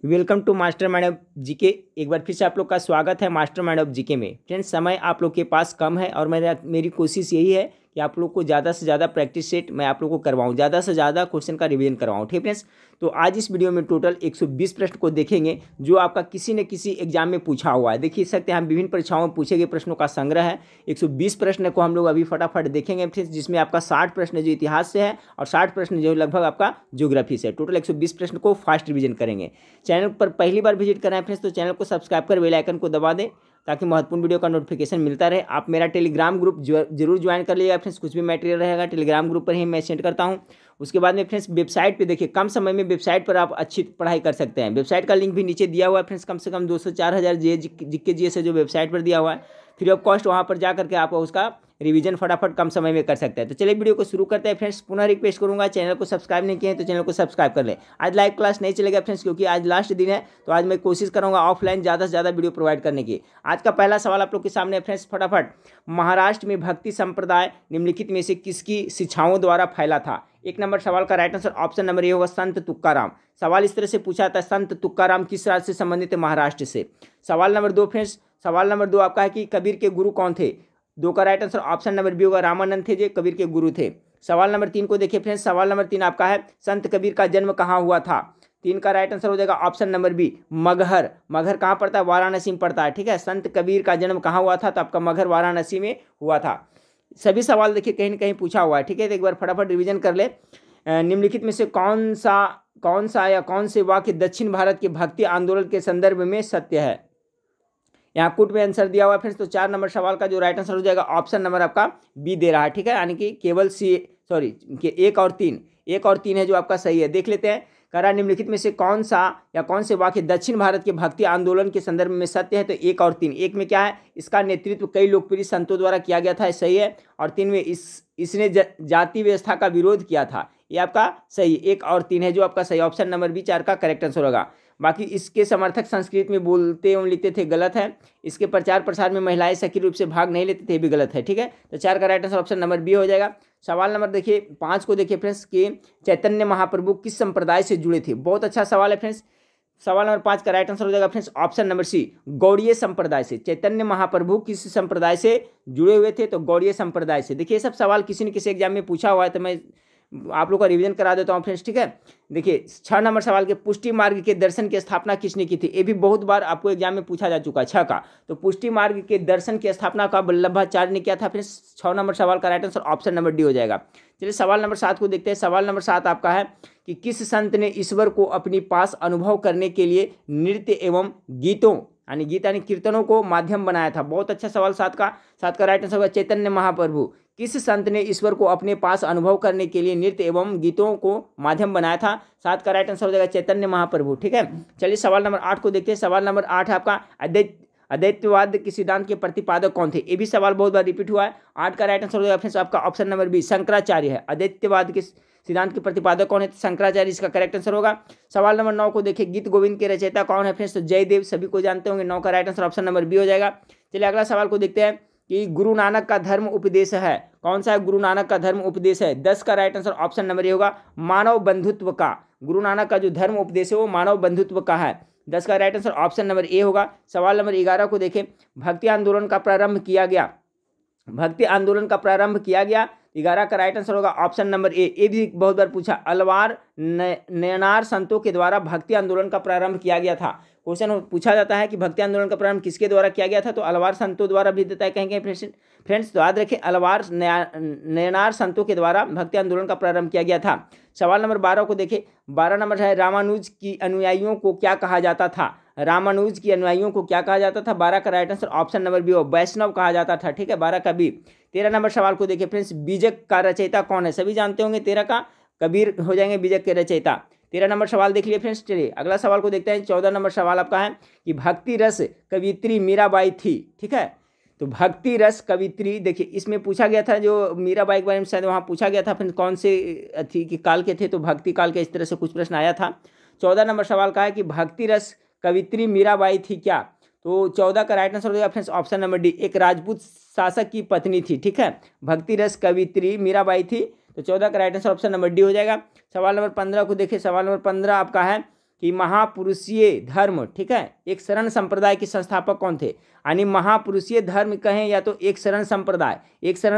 Welcome to master mind of GK. एक बार फिर से आप लोग का स्वागत है मास्टर माइंड ऑफ जीके में। फ्रेंड्स, समय आप लोग के पास कम है और मेरी कोशिश यही है कि आप लोग को ज़्यादा से ज़्यादा प्रैक्टिस सेट मैं आप लोग को करवाऊँ, ज़्यादा से ज़्यादा क्वेश्चन का रिवीजन करवाऊँ। ठीक फ्रेंड्स, तो आज इस वीडियो में टोटल 120 प्रश्न को देखेंगे जो आपका किसी न किसी एग्जाम में पूछा हुआ है। देखिए सकते हैं हम विभिन्न परीक्षाओं में पूछे गए प्रश्नों का संग्रह है। 120 प्रश्न को हम लोग अभी फटाफट देखेंगे फ्रेंड्स, जिसमें आपका 60 प्रश्न जो इतिहास से है और 60 प्रश्न जो लगभग आपका ज्योग्राफी से। टोटल 120 प्रश्न को फास्ट रिवीजन करेंगे। चैनल पर पहली बार विजिट कर रहे हैं फ्रेंड्स तो चैनल को सब्सक्राइब कर बेल आइकन को दबा दें ताकि महत्वपूर्ण वीडियो का नोटिफिकेशन मिलता रहे। आप मेरा टेलीग्राम ग्रुप जरूर ज्वाइन कर लीजिएगा फ्रेंड्स, कुछ भी मटेरियल रहेगा टेलीग्राम ग्रुप पर ही मैं सेंड करता हूं। उसके बाद में फ्रेंड्स वेबसाइट पे देखिए, कम समय में वेबसाइट पर आप अच्छी पढ़ाई कर सकते हैं। वेबसाइट का लिंक भी नीचे दिया हुआ है फ्रेंड्स, कम से कम 200 4000 जीके जीएस जो वेबसाइट पर दिया हुआ है, फ्री ऑफ कॉस्ट। वहाँ पर जा करके आप उसका रिवीजन फटाफट कम समय में कर सकते हैं। तो चलिए वीडियो को शुरू करते हैं फ्रेंड्स। पुनः रिक्वेस्ट करूंगा, चैनल को सब्सक्राइब नहीं किए हैं तो चैनल को सब्सक्राइब कर लें। आज लाइव क्लास नहीं चलेगा फ्रेंड्स क्योंकि आज लास्ट दिन है, तो आज मैं कोशिश करूंगा ऑफलाइन ज़्यादा से ज़्यादा वीडियो प्रोवाइड करने की। आज का पहला सवाल आप लोग के सामने फ्रेंड्स, फटाफट। महाराष्ट्र में भक्ति संप्रदाय निम्नलिखित में से किसकी शिक्षाओं द्वारा फैला था? एक नंबर सवाल का right answer option number A होगा संत तुकाराम। सवाल इस तरह से पूछा था, संत तुकाराम किस राज्य से संबंधित है? महाराष्ट्र से। सवाल नंबर 2 फ्रेंड्स, सवाल नंबर 2 आपका है कि कबीर के गुरु कौन थे? 2 का right answer option number B होगा रामानंद थे जो कबीर के गुरु थे। सवाल नंबर 3 को देखिए फ्रेंड्स, सवाल नंबर 3 आपका है संत कबीर का जन्म कहाँ हुआ था? 3 का राइट आंसर हो जाएगा option number B Maghar. Maghar कहाँ पड़ता है? वाराणसी में पड़ता है। ठीक है, संत कबीर का जन्म कहाँ हुआ था? तो आपका मगहर वाराणसी में हुआ था। सभी सवाल देखिए कहीं ना कहीं पूछा हुआ है। ठीक है, तो एक बार फटाफट रिवीजन कर ले। निम्नलिखित में से कौन सा या कौन से वाक्य दक्षिण भारत के भक्ति आंदोलन के संदर्भ में सत्य है? यहाँ कुट में आंसर दिया हुआ है फ्रेंड्स, तो 4 नंबर सवाल का जो राइट आंसर हो जाएगा ऑप्शन नंबर आपका बी दे रहा है। ठीक है, यानी कि केवल एक और तीन है जो आपका सही है। देख लेते हैं, करा निम्नलिखित में से कौन सा या कौन से वाक्य दक्षिण भारत के भक्ति आंदोलन के संदर्भ में सत्य है? तो 1 और 3। 1 में क्या है? इसका नेतृत्व कई लोकप्रिय संतों द्वारा किया गया था, सही है। और 3 में इसने जाति व्यवस्था का विरोध किया था, ये आपका सही। 1 और 3 है जो आपका सही, ऑप्शन नंबर बी 4 का करेक्ट आंसर होगा। बाकी इसके समर्थक संस्कृत में बोलते एवं लिखते थे, गलत है। इसके प्रचार प्रसार में महिलाएं सक्रिय रूप से भाग नहीं लेते थे, भी गलत है। ठीक है, तो 4 का right answer option number B हो जाएगा। सवाल नंबर देखिए 5 को देखिए फ्रेंड्स कि चैतन्य महाप्रभु किस संप्रदाय से जुड़े थे? बहुत अच्छा सवाल है फ्रेंड्स। सवाल नंबर 5 का राइट आंसर हो जाएगा फ्रेंड्स ऑप्शन नंबर सी गौड़ीय संप्रदाय से। चैतन्य महाप्रभु किस संप्रदाय से जुड़े हुए थे? तो गौड़ीय संप्रदाय से। देखिए सब सवाल किसी न किसी एग्जाम में पूछा हुआ है, तो मैं आप लोग का रिवीजन करा देता हूँ फ्रेंड्स। ठीक है, देखिए 6 नंबर सवाल के पुष्टि मार्ग के दर्शन की स्थापना किसने की थी? ये भी बहुत बार आपको एग्जाम में पूछा जा चुका है 6 का। तो पुष्टि मार्ग के दर्शन की स्थापना का वल्लभाचार्य ने किया था फ्रेंड्स। 6 नंबर सवाल का right answer option number D हो जाएगा। चलिए सवाल नंबर 7 को देखते हैं। सवाल नंबर 7 आपका है कि किस संत ने ईश्वर को अपनी पास अनुभव करने के लिए नृत्य एवं गीतों यानी गीत यानी कीर्तनों को माध्यम बनाया था? बहुत अच्छा सवाल। 7 का राइट आंसर होगा चैतन्य महाप्रभु। किस संत ने ईश्वर को अपने पास अनुभव करने के लिए नृत्य एवं गीतों को माध्यम बनाया था? 7 का राइट आंसर हो जाएगा चैतन्य महाप्रभु। ठीक है, चलिए सवाल नंबर 8 को देखते हैं। सवाल नंबर 8 है आपका अद्वैतवाद के सिद्धांत के प्रतिपादक कौन थे? ये भी सवाल बहुत बार रिपीट हुआ है। 8 का राइट आंसर हो जाएगा फ्रेंड्स आपका ऑप्शन नंबर बी शंकराचार्य है। अद्वैतवाद के सिद्धांत के प्रतिपादक कौन है? शंकराचार्य इसका करेक्ट आंसर होगा। सवाल नंबर 9 को देखिए, गीत गोविंद के रचयिता कौन है फ्रेंड्स? तो जयदेव, सभी को जानते होंगे। 9 का right answer option number B हो जाएगा। चलिए अगला सवाल को देखते हैं कि गुरु नानक का धर्म उपदेश है, कौन सा है गुरु नानक का धर्म उपदेश है? 10 का right answer option number A होगा मानव बंधुत्व का। गुरु नानक का जो धर्म उपदेश है वो मानव बंधुत्व का है। 10 का right answer option number A होगा। सवाल नंबर 11 को देखें, भक्ति आंदोलन का प्रारंभ किया गया। 11 का राइट आंसर होगा ऑप्शन नंबर ए। ये भी बहुत बार पूछा, अलवार नयनार संतों के द्वारा भक्ति आंदोलन का प्रारंभ किया गया था। क्वेश्चन पूछा जाता है कि भक्ति आंदोलन का प्रारंभ किसके द्वारा किया गया था? तो अलवार संतों द्वारा भी देता है कहीं कहीं फ्रेंड्स, तो याद रखें अलवार नयनार संतों के द्वारा भक्ति आंदोलन का प्रारंभ किया गया था। सवाल नंबर 12 को देखें। 12 नंबर है रामानुज की अनुयायियों को क्या कहा जाता था? रामानुज की अनुयायियों को क्या कहा जाता था? 12 का right answer option number B हो वैष्णव कहा जाता था। ठीक है, 12 का बी। 13 नंबर सवाल को देखिए फ्रेंड्स, बीजक का रचयिता कौन है? सभी जानते होंगे। 13 का कबीर हो जाएंगे बीजक के रचयिता। 13 नंबर सवाल देख लिए फ्रेंड्स। चलिए अगला सवाल को देखते हैं। 14 नंबर सवाल आपका है कि भक्ति रस कवित्री मीराबाई थी। ठीक है, तो भक्ति रस कवित्री देखिए इसमें पूछा गया था, जो मीराबाई के बारे में शायद वहाँ पूछा गया था फिर कौन से थी कि काल के थे, तो भक्ति काल के इस तरह से कुछ प्रश्न आया था। 14 नंबर सवाल का है कि भक्ति रस कवित्री मीराबाई थी क्या? तो 14 का राइट आंसर हो जाएगा फ्रेंड्स ऑप्शन नंबर डी, एक राजपूत शासक की पत्नी थी। ठीक है, भक्ति रस कवित्री मीराबाई थी, तो 14 का right answer option number D हो जाएगा। सवाल नंबर 15 को देखिए। सवाल नंबर 15 आपका है कि महापुरुषीय धर्म, ठीक है, एक शरण संप्रदाय के संस्थापक कौन थे। यानी महापुरुषीय धर्म कहें या तो एक शरण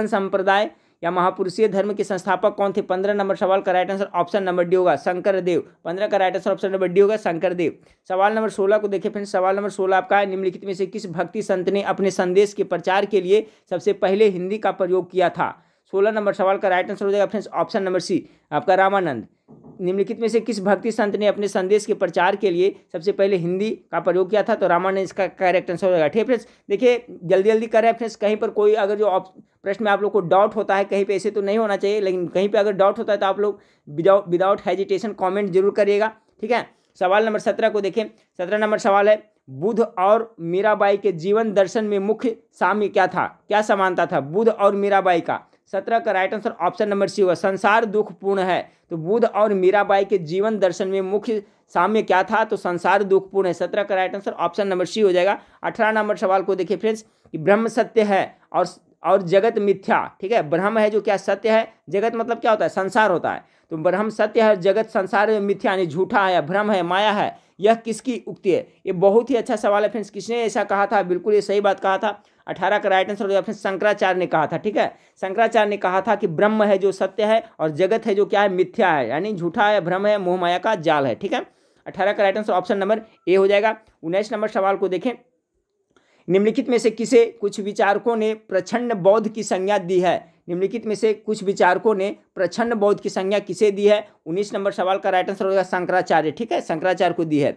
संप्रदाय या महापुरुषीय धर्म के संस्थापक कौन थे। 15 नंबर सवाल का right answer option number D होगा, शंकरदेव। 15 का right answer option number D होगा, शंकरदेव। सवाल नंबर 16 को देखिए फ्रेंड्स, सवाल नंबर 16 आपका है, निम्नलिखित में से किस भक्ति संत ने अपने संदेश के प्रचार के लिए सबसे पहले हिंदी का प्रयोग किया था। 16 नंबर सवाल का राइट आंसर हो जाएगा फ्रेंड्स ऑप्शन नंबर सी, आपका रामानंद। निम्नलिखित में से किस भक्ति संत ने अपने संदेश के प्रचार के लिए सबसे पहले हिंदी का प्रयोग किया था, तो रामानंद इसका करेक्ट आंसर हो जाएगा। ठीक है फ्रेंड्स, देखिए जल्दी जल्दी करें फ्रेंड्स, कहीं पर कोई अगर जो प्रश्न में आप लोग को डाउट होता है, कहीं पे ऐसे तो नहीं होना चाहिए, लेकिन कहीं पे अगर डाउट होता है तो आप लोग विदाउट हेजिटेशन कमेंट जरूर करिएगा। ठीक है, सवाल नंबर 17 को देखें। 17 नंबर सवाल है, बुद्ध और मीराबाई के जीवन दर्शन में मुख्य साम्य क्या था, क्या समानता था बुद्ध और मीराबाई का। 17 का right answer option number C होगा, संसार दुखपूर्ण है। तो बुद्ध और मीराबाई के जीवन दर्शन में मुख्य साम्य क्या था, तो संसार दुखपूर्ण है। 17 का right answer option number C हो जाएगा। 18 नंबर सवाल को देखिए फ्रेंड्स, कि ब्रह्म सत्य है और जगत मिथ्या। ठीक है, ब्रह्म है जो क्या सत्य है, जगत मतलब क्या होता है, संसार होता है। तो ब्रह्म सत्य है, जगत संसार मिथ्या यानी झूठा है, भ्रम है, माया है, यह किसकी उक्ति है। ये बहुत ही अच्छा सवाल है फ्रेंड्स, किसने ऐसा कहा था, बिल्कुल ये सही बात कहा था। 18 का राइट आंसर हो जाएगा फ्रेंड्स, शंकराचार्य ने कहा था। ठीक है, शंकराचार्य ने कहा था कि ब्रह्म है जो सत्य है और जगत है जो क्या है, मिथ्या है, यानी झूठा है, भ्रम है, मोह माया का जाल है। ठीक है, 18 का right answer option number A हो जाएगा। 19 नंबर सवाल को देखें, निम्नलिखित में से किसे कुछ विचारकों ने प्रचंड बौद्ध की संज्ञा दी है। निम्नलिखित में से कुछ विचारकों ने प्रचंड बौद्ध की संज्ञा किसे दी है। 19 नंबर सवाल का राइट आंसर होगा शंकराचार्य। ठीक है, शंकराचार्य को दी है।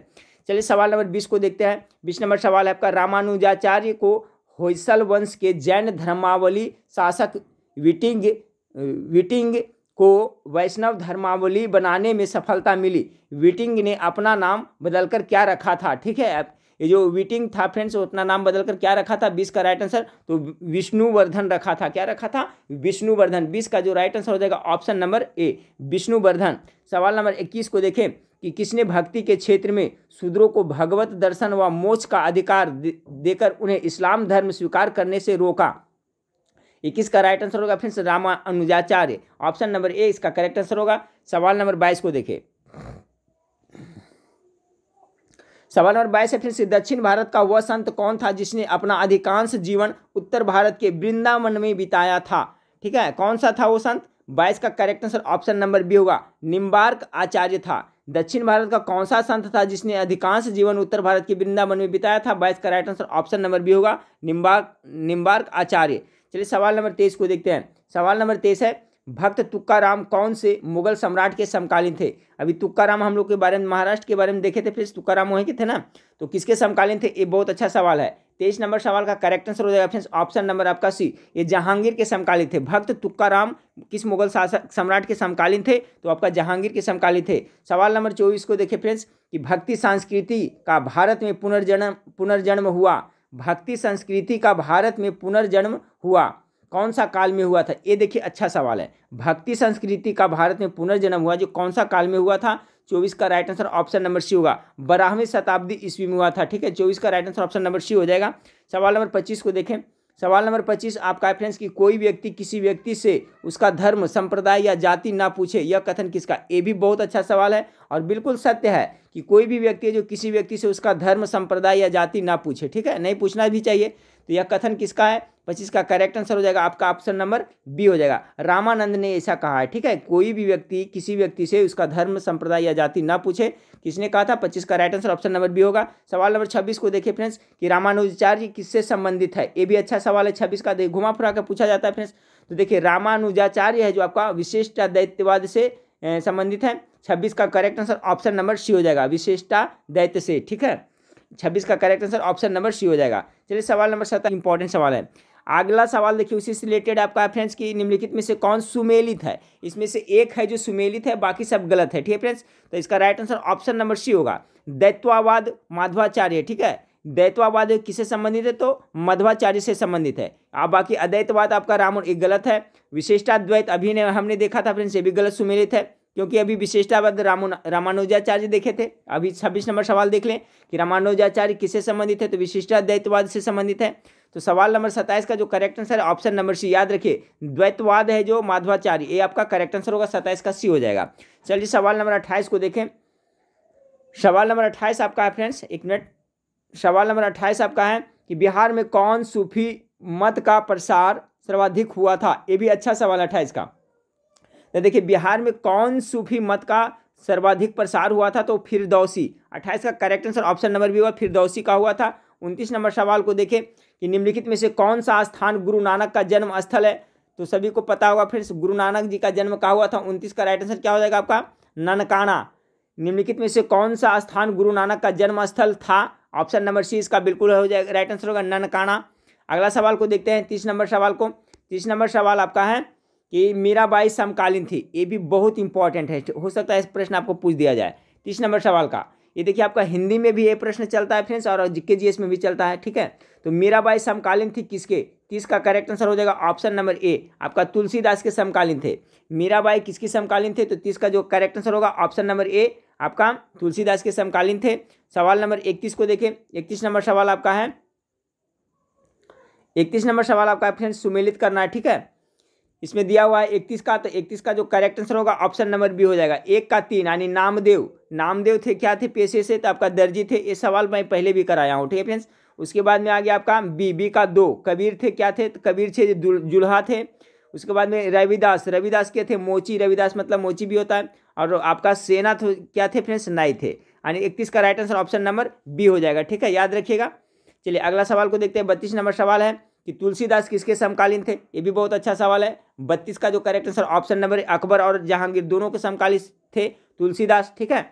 चलिए सवाल नंबर 20 को देखते हैं। 20 नंबर सवाल है आपका, रामानुजाचार्य को होयसल वंश के जैन धर्मावली शासक विटिंग को वैष्णव धर्मावली बनाने में सफलता मिली। विटिंग ने अपना नाम बदलकर क्या रखा था। ठीक है, ये जो विटिंग था फ्रेंड्स, वो अपना नाम बदलकर क्या रखा था। 20 का राइट आंसर तो विष्णुवर्धन रखा था। क्या रखा था, विष्णुवर्धन। 20 का जो राइट आंसर हो जाएगा ऑप्शन नंबर ए, विष्णुवर्धन। सवाल नंबर 21 को देखें, कि किसने भक्ति के क्षेत्र में शूद्रों को भगवत दर्शन व मोक्ष का अधिकार देकर उन्हें इस्लाम धर्म स्वीकार करने से रोका। 21 का राइट आंसर होगा friends Ramanujacharya, option number A इसका करेक्ट आंसर होगा। सवाल नंबर 22 को देखें। सवाल नंबर 22 है फ्रेंड्स, दक्षिण भारत का वह संत कौन था जिसने अपना अधिकांश जीवन उत्तर भारत के वृंदावन में बिताया था। ठीक है, कौन सा था वो संत। 22 का correct answer option number B होगा, निम्बार्क आचार्य था। दक्षिण भारत का कौन सा संत था जिसने अधिकांश जीवन उत्तर भारत के वृंदावन में बिताया था। 22 का right answer option number B होगा, निम्बार्क आचार्य। चलिए सवाल नंबर 23 को देखते हैं। सवाल नंबर 23 है, भक्त तुक्काराम कौन से मुगल सम्राट के समकालीन थे। अभी तुक्काराम हम लोग के बारे में महाराष्ट्र के बारे में देखे थे, फिर तुक्काराम वहीं के थे ना, तो किसके समकालीन थे, ये बहुत अच्छा सवाल है। 23 नंबर सवाल का करेक्ट आंसर हो जाएगा फ्रेंड्स ऑप्शन नंबर आपका सी, ये जहांगीर के समकालीन थे। भक्त तुक्काराम किस मुगल शासक सम्राट के समकालीन थे, तो आपका जहांगीर के समकालीन थे। सवाल नंबर 24 को देखें फ्रेंड्स, कि भक्ति संस्कृति का भारत में पुनर्जन्म हुआ। भक्ति संस्कृति का भारत में पुनर्जन्म हुआ, कौन सा काल में हुआ था। ये देखिए अच्छा सवाल है, भक्ति संस्कृति का भारत में पुनर्जन्म हुआ जो कौन सा काल में हुआ था। 24 का right answer option number C होगा, 12वीं शताब्दी ईस्वी में हुआ था। ठीक है, 24 का right answer option number C हो जाएगा। सवाल नंबर 25 को देखें। सवाल नंबर 25 आपका है फ्रेंड्स, कि कोई व्यक्ति किसी व्यक्ति से उसका धर्म, संप्रदाय या जाति ना पूछे, यह कथन किसका। ये भी बहुत अच्छा सवाल है और बिल्कुल सत्य है कि कोई भी व्यक्ति है जो किसी व्यक्ति से उसका धर्म, संप्रदाय या जाति ना पूछे। ठीक है, नहीं पूछना भी चाहिए। तो यह कथन किसका है। 25 का करेक्ट आंसर हो जाएगा आपका ऑप्शन नंबर बी हो जाएगा, रामानंद ने ऐसा कहा है। ठीक है, कोई भी व्यक्ति किसी व्यक्ति से उसका धर्म, संप्रदाय या जाति ना पूछे, किसने कहा था। 25 का right answer option number B होगा। सवाल नंबर 26 को देखिए फ्रेंड्स, कि रामानुजाचार्य किससे संबंधित है। ये भी अच्छा सवाल है। 26 का घुमा फिरा कर पूछा जाता है फ्रेंड्स। तो देखिए रामानुजाचार्य है जो आपका विशिष्टाद्वैतवाद से संबंधित है। 26 का correct answer option number C हो जाएगा, विशिष्टाद्वैत से। ठीक है, 26 का correct answer option number C हो जाएगा। चलिए सवाल नंबर 17 इंपॉर्टेंट सवाल है। अगला सवाल देखिए उसी से रिलेटेड आपका फ्रेंड्स, की निम्नलिखित में से कौन सुमेलित है। इसमें से एक है जो सुमेलित है, बाकी सब गलत है। ठीक है फ्रेंड्स, तो इसका right answer option number C होगा, दैत्वावाद माध्वाचार्य। ठीक है, दैत्वावाद किससे संबंधित है, तो मध्वाचार्य से संबंधित है। अब बाकी अद्वैतवाद आपका एक गलत है। विशिष्टाद्वैत अभी हमने देखा था फ्रेंड्स, ये भी गलत सुमेलित है, क्योंकि अभी विशिष्टाद्वैत रामानुजाचार्य देखे थे। अभी 26 नंबर सवाल देख लें कि रामानुजाचार्य किससे संबंधित है, तो विशिष्टाद्वैतवाद से संबंधित है। तो सवाल नंबर 27 का जो करेक्ट आंसर है ऑप्शन नंबर सी, याद रखिए द्वैतवाद है जो माध्वाचार्य, ये आपका करेक्ट आंसर होगा, 27 का सी हो जाएगा। चलिए सवाल नंबर 28 को देखें। सवाल नंबर 28 आपका है फ्रेंड्स, एक मिनट। सवाल नंबर 28 आपका है कि बिहार में कौन सूफी मत का प्रसार सर्वाधिक हुआ था। ये भी अच्छा सवाल है 28 का। तो देखिए बिहार में कौन सूफी मत का सर्वाधिक प्रसार हुआ था, तो फिरदौसी। 28 का correct answer option number B हुआ, फिरदौसी का हुआ था। 29 नंबर सवाल को देखें कि निम्नलिखित में से कौन सा स्थान गुरु नानक का जन्म स्थल है। तो सभी को पता होगा फ्रेंड्स गुरु नानक जी का जन्म कहाँ हुआ था। 29 का राइट आंसर क्या हो जाएगा आपका, ननकाना। निम्नलिखित में से कौन सा स्थान गुरु नानक का जन्म स्थल था। ऑप्शन नंबर सी इसका बिल्कुल हो जाएगा, राइट आंसर होगा ननकाना। अगला सवाल को देखते हैं 30 नंबर सवाल को। 30 नंबर सवाल आपका है कि मीराबाई समकालीन थी। ये भी बहुत इंपॉर्टेंट है, हो सकता है इस प्रश्न आपको पूछ दिया जाए। 30 नंबर सवाल का ये देखिए आपका हिंदी में भी ये प्रश्न चलता है फ्रेंड्स और जीके जीएस में भी चलता है, ठीक है। तो मीराबाई समकालीन थी किसके। 30 का करेक्ट आंसर हो जाएगा ऑप्शन नंबर ए आपका तुलसीदास के समकालीन थे। मीराबाई किसकी समकालीन थे, तो 30 का जो करेक्ट आंसर होगा ऑप्शन नंबर ए आपका तुलसीदास के समकालीन थे। सवाल नंबर 31 को देखें। 31 नंबर सवाल आपका है, 31 नंबर सवाल आपका है फ्रेंड्स सुमेलित करना है, ठीक है। इसमें दिया हुआ है 31 का, तो 31 का जो करेक्ट आंसर होगा ऑप्शन नंबर बी हो जाएगा। 1 का 3 यानी नामदेव। नामदेव थे क्या थे पेशे से, तो आपका दर्जी थे। ये सवाल मैं पहले भी कराया हूँ, ठीक है फ्रेंड्स। उसके बाद में आ गया आपका बी का 2 कबीर थे क्या थे, तो कबीर थे जुल्हा थे। उसके बाद में रविदास, रविदास क्या थे मोची, रविदास मतलब मोची भी होता है। और आपका सेना क्या थे फ्रेंड्स, नाई थे। यानी 31 का right answer option number B हो जाएगा, ठीक है, याद रखिएगा। चलिए अगला सवाल को देखते हैं। 32 नंबर सवाल है कि तुलसीदास किसके समकालीन थे। ये भी बहुत अच्छा सवाल है। 32 का जो correct answer option number Akbar और जहांगीर दोनों के समकालीन थे तुलसीदास, ठीक है।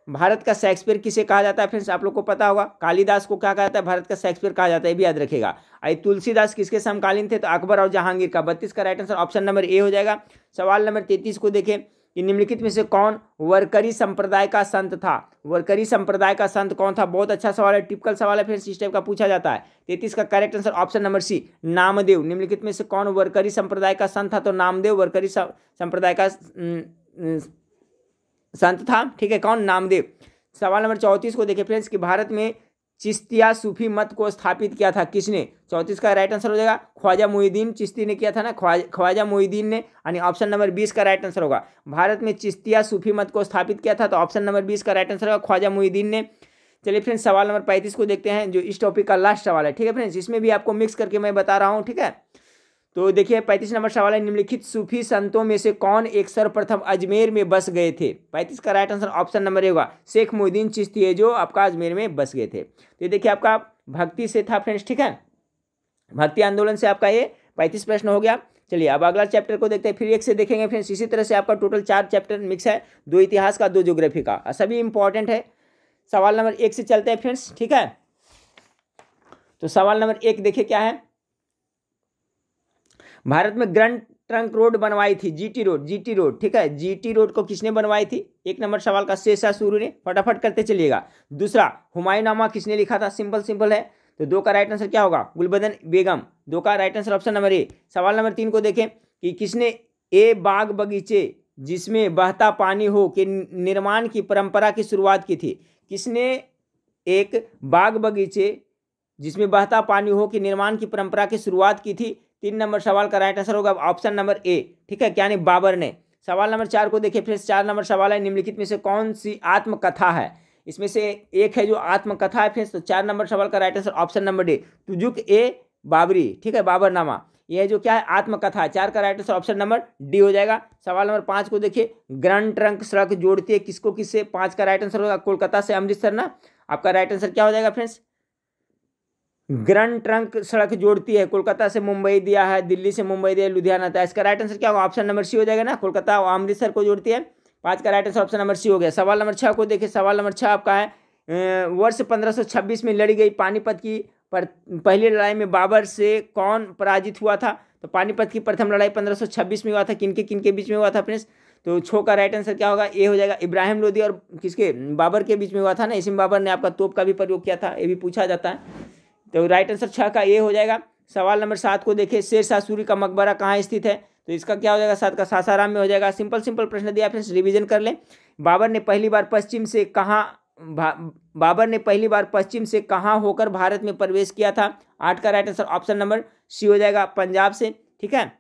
भारत का शेक्सपियर किसे कहा जाता है फ्रेंड्स, आप लोग को पता होगा। कालिदास को क्या कहा जाता है, भारत का शेक्सपियर कहा जाता है, ये भी याद रखेगा। आई तुलसीदास किसके समकालीन थे, तो अकबर और जहांगीर का। 32 का right answer option number A हो जाएगा। सवाल नंबर 33 को देखें कि निम्नलिखित में से कौन वरकरी संप्रदाय का संत था। वरकरी संप्रदाय का संत कौन था, बहुत अच्छा सवाल है, टिपिकल सवाल है, फिर इस टाइप का पूछा जाता है। 33 का correct answer option number C Namdev. निम्नलिखित में से कौन वरकरी संप्रदाय का संत था, तो नामदेव वरकरी संप्रदाय का संत था, ठीक है, कौन, नामदेव। सवाल नंबर 34 को देखें फ्रेंड्स कि भारत में चिश्तिया सूफी मत को स्थापित किया था किसने। 34 का राइट आंसर हो जाएगा ख्वाजा मुहिद्दीन चिश्ती ने किया था ना, ख्वाजा मुहिद्दीन ने। यानी ऑप्शन नंबर 20 का राइट आंसर होगा। भारत में चिश्तिया सूफी मत को स्थापित किया था, तो ऑप्शन नंबर 20 का राइट आंसर होगा ख्वाजा मुहिद्दीन ने। चलिए फ्रेंड्स सवाल नंबर 35 को देखते हैं जो इस टॉपिक का लास्ट सवाल है, ठीक है फ्रेंड्स। इसमें भी आपको मिक्स करके मैं बता रहा हूँ, ठीक है। तो देखिए 35 नंबर सवाल है निम्नलिखित सूफी संतों में से कौन एक सर्वप्रथम अजमेर में बस गए थे। 35 का right answer option number A होगा शेख मोहिद्दीन चिश्ती है जो आपका अजमेर में बस गए थे। तो ये देखिए आपका भक्ति से था फ्रेंड्स, ठीक है, भक्ति आंदोलन से आपका ये 35 प्रश्न हो गया। चलिए अब अगला चैप्टर को देखते हैं, फिर एक से देखेंगे फ्रेंड्स। इसी तरह से आपका टोटल 4 चैप्टर मिक्स है, 2 इतिहास का 2 ज्योग्राफी का, सभी इंपॉर्टेंट है। सवाल नंबर 1 से चलते हैं फ्रेंड्स, ठीक है। तो सवाल नंबर 1 देखिए क्या है। भारत में ग्रैंड ट्रंक रोड बनवाई थी, जीटी रोड, ठीक है। जीटी रोड को किसने बनवाई थी। 1 नंबर सवाल का शेषासुरु ने, फटाफट करते चलिएगा। दूसरा हुमायूंनामा किसने लिखा था, सिंपल है। तो 2 का राइट आंसर क्या होगा, गुलबदन बेगम। 2 का right answer option number A. सवाल नंबर 3 को देखें कि किसने ए बाग बगीचे जिसमें बहता पानी हो के निर्माण की परंपरा की शुरुआत की थी। किसने एक बाग बगीचे जिसमें बहता पानी हो के निर्माण की परंपरा की शुरुआत की थी। 3 नंबर सवाल का राइट आंसर होगा ऑप्शन नंबर ए, ठीक है, यानी बाबर ने। सवाल नंबर 4 को देखिए फिर 4 नंबर सवाल है निम्नलिखित में से कौन सी आत्मकथा है। इसमें से एक है जो आत्मकथा है फ्रेंड्स। तो 4 नंबर सवाल का right answer option number D Tuzuk e Baburi, ठीक है, बाबरनामा। यह जो क्या है आत्मकथा है। 4 का right answer option number D हो जाएगा। सवाल नंबर 5 को देखिए ग्रैंड ट्रंक सड़क जोड़ती है किसको किससे। 5 का राइट आंसर होगा कोलकाता से अमृतसर ना। आपका राइट आंसर क्या हो जाएगा फ्रेंड्स, ग्रैंड ट्रंक सड़क जोड़ती है कोलकाता से मुंबई दिया है, दिल्ली से मुंबई दिया है, लुधियाना था। इसका राइट आंसर क्या होगा, ऑप्शन नंबर सी हो जाएगा ना, कोलकाता और अमृतसर को जोड़ती है। 5 का right answer option number C हो गया। सवाल नंबर 6 को देखिए। सवाल नंबर 6 आपका है वर्ष 1526 में लड़ी गई पानीपत की पहली लड़ाई में बाबर से कौन पराजित हुआ था। तो पानीपत की प्रथम लड़ाई 1526 में हुआ था, किनके बीच में हुआ था फ्रेंड्स। तो 6 का राइट आंसर क्या होगा, ए हो जाएगा। इब्राहिम लोदी और किसके, बाबर के बीच में हुआ था ना। इसी में बाबर ने आपका तोप का भी प्रयोग किया था, ये भी पूछा जाता है। तो राइट आंसर 6 का ए हो जाएगा। सवाल नंबर 7 को देखिए शेरशाह सूरी का मकबरा कहाँ स्थित है। तो इसका क्या हो जाएगा, 7 का सासाराम में हो जाएगा। सिंपल प्रश्न दिया फ्रेंड्स, रिवीजन कर लें। बाबर ने पहली बार पश्चिम से कहाँ होकर भारत में प्रवेश किया था। 8 का right answer option number C हो जाएगा, पंजाब से, ठीक है।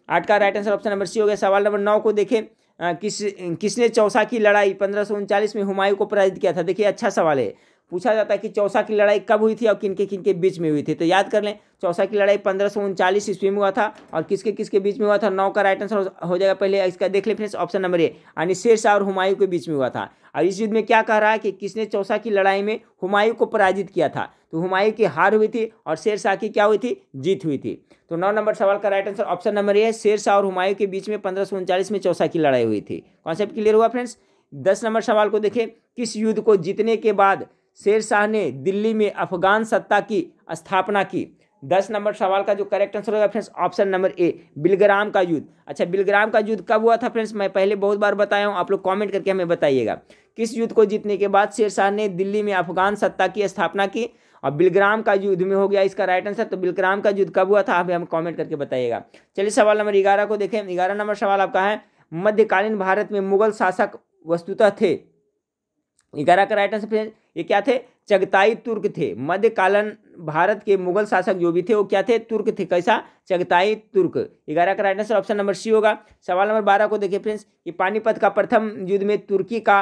8 का right answer option number C हो गया। सवाल नंबर 9 को देखें किसने चौसा की लड़ाई 1539 में हुमायूं को पराजित किया था। देखिए अच्छा सवाल है, पूछा जाता है कि चौसा की लड़ाई कब हुई थी और किनके किनके बीच में हुई थी। तो याद कर लें, चौसा की लड़ाई 1539 ईस्वी में हुआ था और किसके किसके बीच में हुआ था। 9 का राइट आंसर हो जाएगा। पहले इसका देख लें फ्रेंड्स, ऑप्शन नंबर ए यानी शेर शाह और हुमायूं के बीच में हुआ था। और इस युद्ध में क्या कह रहा है कि किसने चौसा की लड़ाई में हुमायूं को पराजित किया था। तो हुमायूं की हार हुई थी और शेर शाह की क्या हुई थी, जीत हुई थी। तो 9 नंबर सवाल का right answer option number A है, शेर शाह और हुमायूं के बीच में 1539 में चौसा की लड़ाई हुई थी। कॉन्सेप्ट क्लियर हुआ फ्रेंड्स। 10 नंबर सवाल को देखें, किस युद्ध को जीतने के बाद शेर शाह ने दिल्ली में अफगान सत्ता की स्थापना की। 10 नंबर सवाल का जो करेक्ट आंसर होगा friends option number A, Bilgram का युद्ध। अच्छा, बिलग्राम का युद्ध कब हुआ था फ्रेंड्स, मैं पहले बहुत बार बताया हूं, आप लोग कमेंट करके हमें बताइएगा। किस युद्ध को जीतने के बाद शेर शाह ने दिल्ली में अफगान सत्ता की स्थापना की और बिलग्राम का युद्ध में हो गया इसका राइट आंसर। तो बिलग्राम का युद्ध कब हुआ था, हमें कमेंट करके बताइएगा। चलिए सवाल नंबर 11 को देखें। 11 नंबर सवाल आपका है, मध्यकालीन भारत में मुगल शासक वस्तुतः थे। 11 का राइट आंसर ये क्या थे, चगताई तुर्क थे। मध्यकालीन भारत के मुगल शासक जो भी थे वो क्या थे, तुर्क थे। कैसा, चगताई तुर्क। 11 का right answer option number C होगा। सवाल नंबर 12 को देखिए फ्रेंड्स, कि पानीपत का प्रथम युद्ध में तुर्की का